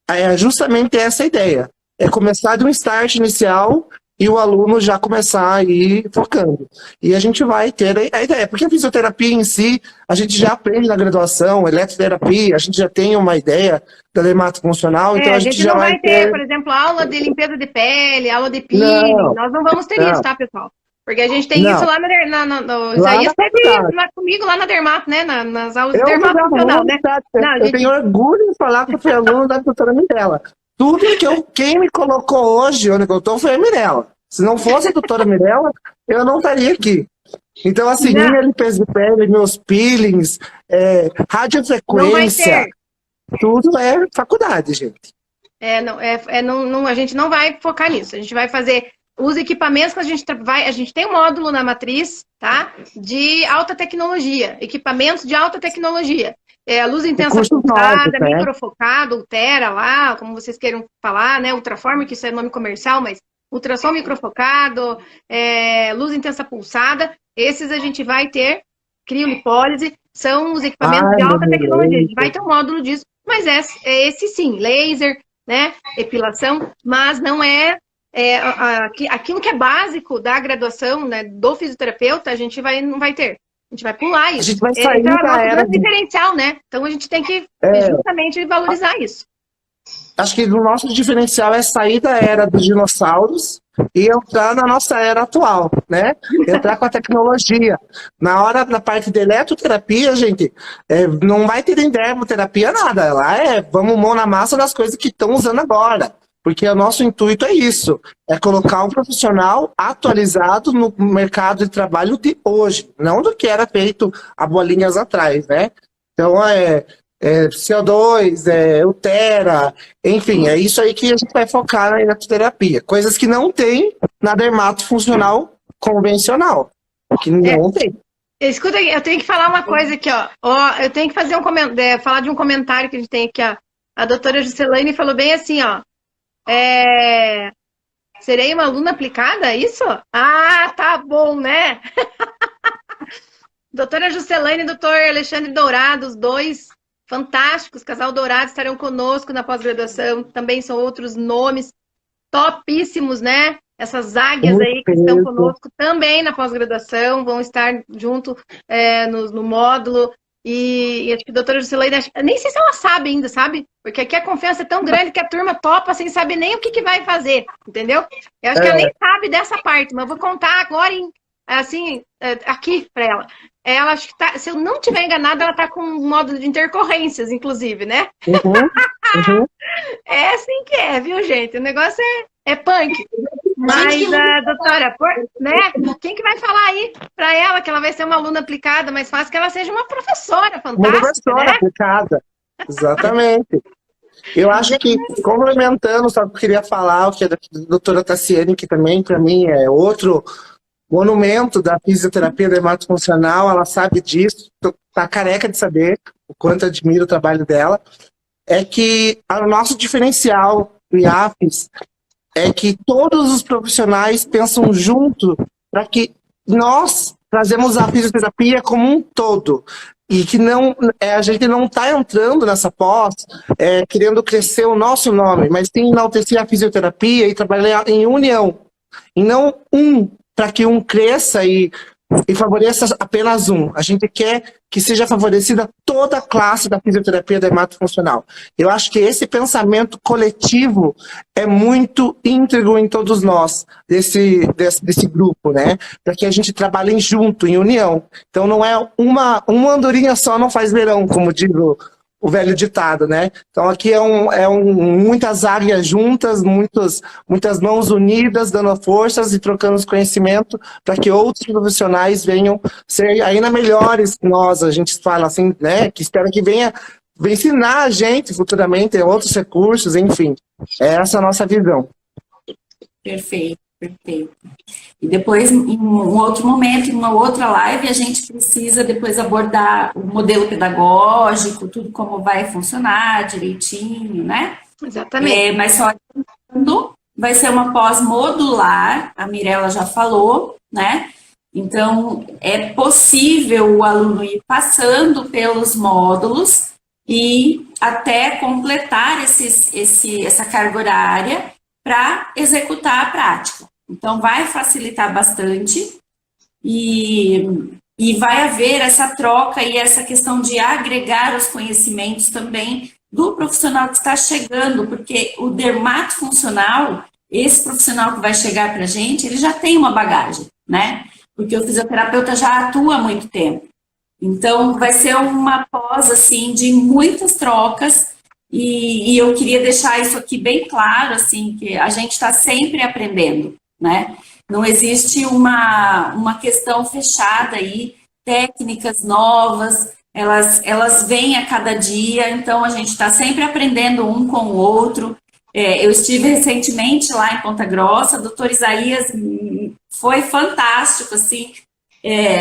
é justamente essa a ideia. É começar de um start inicial e o aluno já começar a ir focando. E a gente vai ter a ideia, porque a fisioterapia em si, a gente já aprende na graduação, eletroterapia, a gente já tem uma ideia da dermatofuncional, então a gente já não vai ter, por exemplo, aula de limpeza de pele, aula de peeling, nós não vamos ter isso, tá, pessoal? Porque a gente tem isso lá no Isaías teve comigo lá na Dermato, né? Nas aulas de dermatofuncional, né? Eu tenho orgulho de falar que eu fui aluno da doutora Mirella. Tudo quem me colocou hoje onde eu estou foi a Mirella. Se não fosse a doutora Mirella, eu não estaria aqui. Então, assim, minha limpeza de pele, meus peelings, radiofrequência, tudo é faculdade, gente. A gente não vai focar nisso. A gente vai fazer os equipamentos que a gente tem um módulo na matriz, tá? De alta tecnologia, equipamentos de alta tecnologia. Luz intensa pulsada, né? microfocado, Ultera lá, como vocês queiram falar, né? Ultraform, que isso é nome comercial, mas ultrassom microfocado, luz intensa pulsada, esses a gente vai ter, criolipólise, são os equipamentos de alta tecnologia. A gente vai ter um módulo disso, mas esse sim, laser, né? Epilação, mas não aquilo que é básico da graduação, né, do fisioterapeuta, a gente não vai ter. A gente vai pular isso. A gente vai sair então, da era diferencial, né? Então a gente tem que justamente valorizar isso. Acho que o nosso diferencial é sair da era dos dinossauros e entrar na nossa era atual, né? Entrar com a tecnologia. Na parte de eletroterapia, gente, não vai ter dermoterapia, nada. Lá vamos mão na massa das coisas que estão usando agora. Porque o nosso intuito é isso, é colocar um profissional atualizado no mercado de trabalho de hoje, não do que era feito há bolinhas atrás, né? Então, CO2, Ultera, enfim, é isso aí que a gente vai focar na eletroterapia. Coisas que não tem na dermato funcional convencional, que não tem. Escuta aqui, eu tenho que falar uma coisa aqui, ó. Eu tenho que fazer falar de um comentário que a gente tem aqui, ó. A doutora Juscelane falou bem assim, ó. Serei uma aluna aplicada, é isso? Ah, tá bom, né? Doutora Juscelane e doutor Alexandre Dourado, os dois fantásticos, casal Dourado, estarão conosco na pós-graduação. Também são outros nomes topíssimos, né? Essas águias aí que estão conosco também na pós-graduação, vão estar junto no módulo. E acho que a doutora Juscelane, nem sei se ela sabe ainda, sabe? Porque aqui a confiança é tão grande que a turma topa sem saber nem o que vai fazer, entendeu? Eu acho que ela nem sabe dessa parte, mas eu vou contar agora, aqui para ela. Ela, acho que tá, se eu não estiver enganada, ela tá com um módulo de intercorrências, inclusive, né? Uhum. É assim que é, viu, gente? O negócio é punk. Mas, doutora, né? Quem que vai falar aí para ela que ela vai ser uma aluna aplicada, mais fácil que ela seja uma professora fantástica, uma professora, né? Aplicada, exatamente. Eu acho que, complementando, só que eu queria falar o que a doutora Tassiane, que também, para mim, é outro monumento da fisioterapia dermatofuncional, ela sabe disso, tá careca de saber o quanto eu admiro o trabalho dela, é que o nosso diferencial do IAFES é que todos os profissionais pensam junto para que nós trazemos a fisioterapia como um todo. E que a gente não está entrando nessa pós querendo crescer o nosso nome, mas sim enaltecer a fisioterapia e trabalhar em união. E não para que um cresça e favoreça apenas um. A gente quer que seja favorecida toda a classe da fisioterapia dermatofuncional. Eu acho que esse pensamento coletivo é muito íntegro em todos nós, desse grupo, né? Para que a gente trabalhe junto, em união. Então não é uma andorinha só não faz verão, como diz o velho ditado, né? Então aqui muitas áreas juntas, muitas mãos unidas, dando forças e trocando os conhecimentos para que outros profissionais venham ser ainda melhores que nós. A gente fala assim, né? Que espera que venha ensinar a gente futuramente outros recursos, enfim. Essa é a nossa visão. Perfeito. E depois, em um outro momento, em uma outra live, a gente precisa depois abordar o modelo pedagógico, tudo como vai funcionar direitinho, né? Exatamente. Mas só vai ser uma pós-modular, a Mirella já falou, né? Então, é possível o aluno ir passando pelos módulos e até completar essa carga horária para executar a prática. Então, vai facilitar bastante e vai haver essa troca e essa questão de agregar os conhecimentos também do profissional que está chegando, porque o dermatofuncional, esse profissional que vai chegar para a gente, ele já tem uma bagagem, né? Porque o fisioterapeuta já atua há muito tempo. Então, vai ser uma pós, assim, de muitas trocas e eu queria deixar isso aqui bem claro, assim, que a gente está sempre aprendendo, né? Não existe uma questão fechada aí, técnicas novas, elas vêm a cada dia, então a gente está sempre aprendendo um com o outro Eu estive recentemente lá em Ponta Grossa, o doutor Isaías foi fantástico, assim,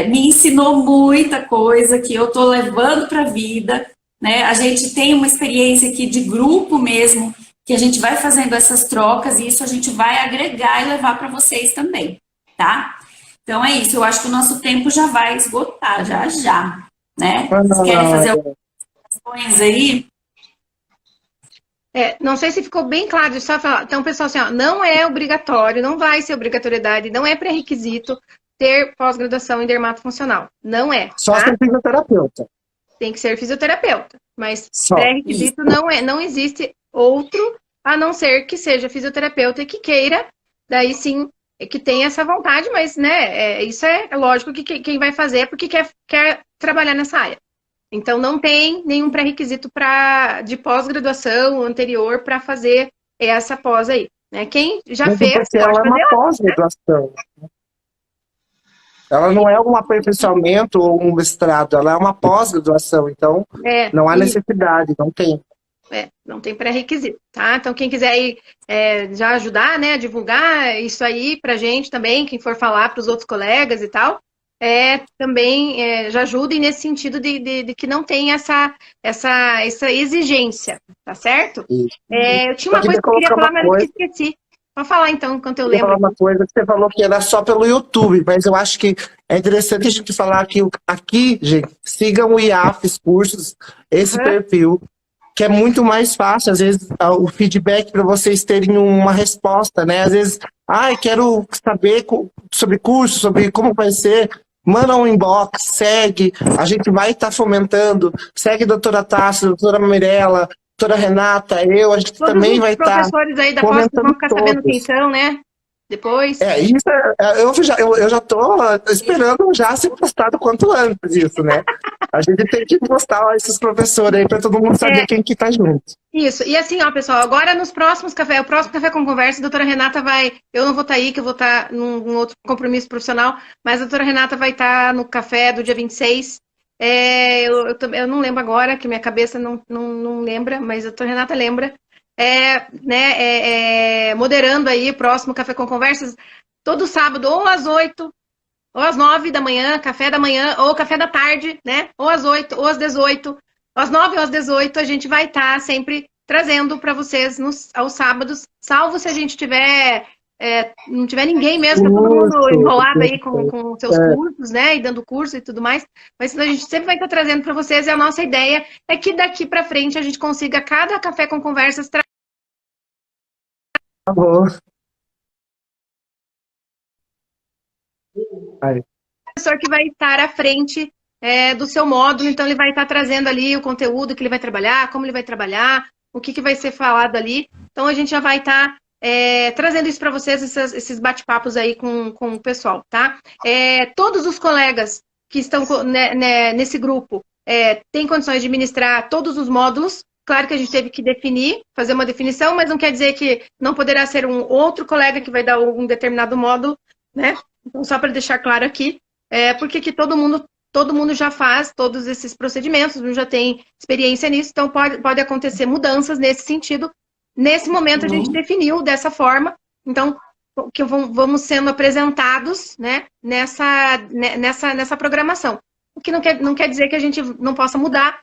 me ensinou muita coisa que eu estou levando para a vida, né? A gente tem uma experiência aqui de grupo mesmo, que a gente vai fazendo essas trocas e isso a gente vai agregar e levar para vocês também, tá? Então é isso, eu acho que o nosso tempo já vai esgotar, já, né? Vocês querem fazer algumas questões aí? Não sei se ficou bem claro, só falar. Então, pessoal, assim, ó, não é obrigatório, não vai ser obrigatoriedade, não é pré-requisito ter pós-graduação em dermatofuncional. Não é. Só tá? ser fisioterapeuta. Tem que ser fisioterapeuta. Mas Só. pré-requisito não existe outro, a não ser que seja fisioterapeuta e que queira, daí sim, que tenha essa vontade, mas, né, isso é lógico que quem vai fazer é porque quer trabalhar nessa área. Então, não tem nenhum pré-requisito de pós-graduação anterior para fazer essa pós aí. Né? Quem já Mesmo fez, porque pode ela é fazer uma outra. pós-graduação. Ela não é um aperfeiçoamento ou um mestrado, ela é uma pós-graduação, então não há necessidade, não tem. Não tem pré-requisito, tá? Então, quem quiser aí, já ajudar, né, a divulgar isso aí pra gente também, quem for falar para os outros colegas e tal, também já ajudem nesse sentido de que não tem essa exigência, tá certo? Eu tinha uma coisa que eu queria falar, mas eu esqueci. Pode falar então, enquanto eu lembro. Falar uma coisa que você falou que era só pelo YouTube, mas eu acho que é interessante a gente falar que aqui, gente, sigam o IAFES Cursos, esse perfil, que é muito mais fácil, às vezes, o feedback para vocês terem uma resposta, né? Às vezes, quero saber sobre curso, sobre como vai ser, manda um inbox, segue, a gente vai estar fomentando, segue a doutora Tássia, a doutora Mirella, a doutora Renata, a gente todos também vai estar. Todos os professores aí da pós vão ficar sabendo quem são, né? Depois. Eu já estou esperando já ser postado quanto antes isso, né? A gente tem que postar esses professores aí para todo mundo saber quem que tá junto. Isso. E assim, ó, pessoal, agora nos próximos o próximo Café com Conversa, a doutora Renata eu não vou estar aí, que eu vou estar num outro compromisso profissional, mas a doutora Renata vai estar no café do dia 26. Eu não lembro agora, que minha cabeça não lembra, mas a doutora Renata lembra. Moderando aí o próximo Café com Conversas, todo sábado, ou às 8, ou às 9 da manhã, café da manhã, ou café da tarde, né? Ou às 8, ou às 18, às 9 ou às 18, a gente vai estar sempre trazendo para vocês aos sábados, salvo se a gente não tiver ninguém mesmo, tá todo mundo enrolado aí com seus cursos, né? E dando curso e tudo mais. Mas a gente sempre vai estar trazendo para vocês, e a nossa ideia é que daqui para frente a gente consiga cada Café com Conversas professor que vai estar à frente do seu módulo, então ele vai estar trazendo ali o conteúdo que ele vai trabalhar, como ele vai trabalhar, o que vai ser falado ali. Então a gente já vai estar trazendo isso para vocês, esses bate-papos aí com o pessoal, tá? Todos os colegas que estão nesse grupo têm condições de ministrar todos os módulos. Claro que a gente teve que fazer uma definição, mas não quer dizer que não poderá ser um outro colega que vai dar um determinado módulo, né? Então, só para deixar claro aqui, porque que todo mundo já faz todos esses procedimentos, já tem experiência nisso, então pode acontecer mudanças nesse sentido. Nesse momento, a gente definiu dessa forma, então, que vamos sendo apresentados, né, nessa programação. O que não quer dizer que a gente não possa mudar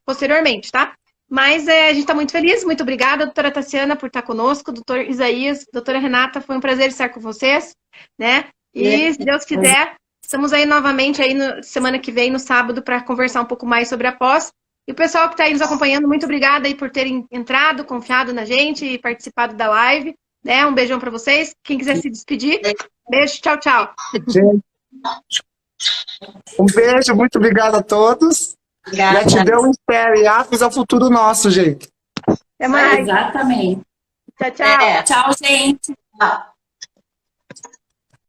posteriormente, tá? Mas a gente está muito feliz, muito obrigada, doutora Tassiana, por estar conosco, doutor Isaías, doutora Renata, foi um prazer estar com vocês, né? E, se Deus quiser, estamos aí novamente aí semana que vem, no sábado, para conversar um pouco mais sobre a pós. E o pessoal que está aí nos acompanhando, muito obrigada aí por terem entrado, confiado na gente e participado da live, né? Um beijão para vocês. Quem quiser se despedir, beijo, tchau, tchau. Um beijo, muito obrigado a todos. Gratidão, espere. IAFES é o futuro nosso, gente. Até mais. Exatamente. Tchau, tchau. Tchau, gente. Tchau.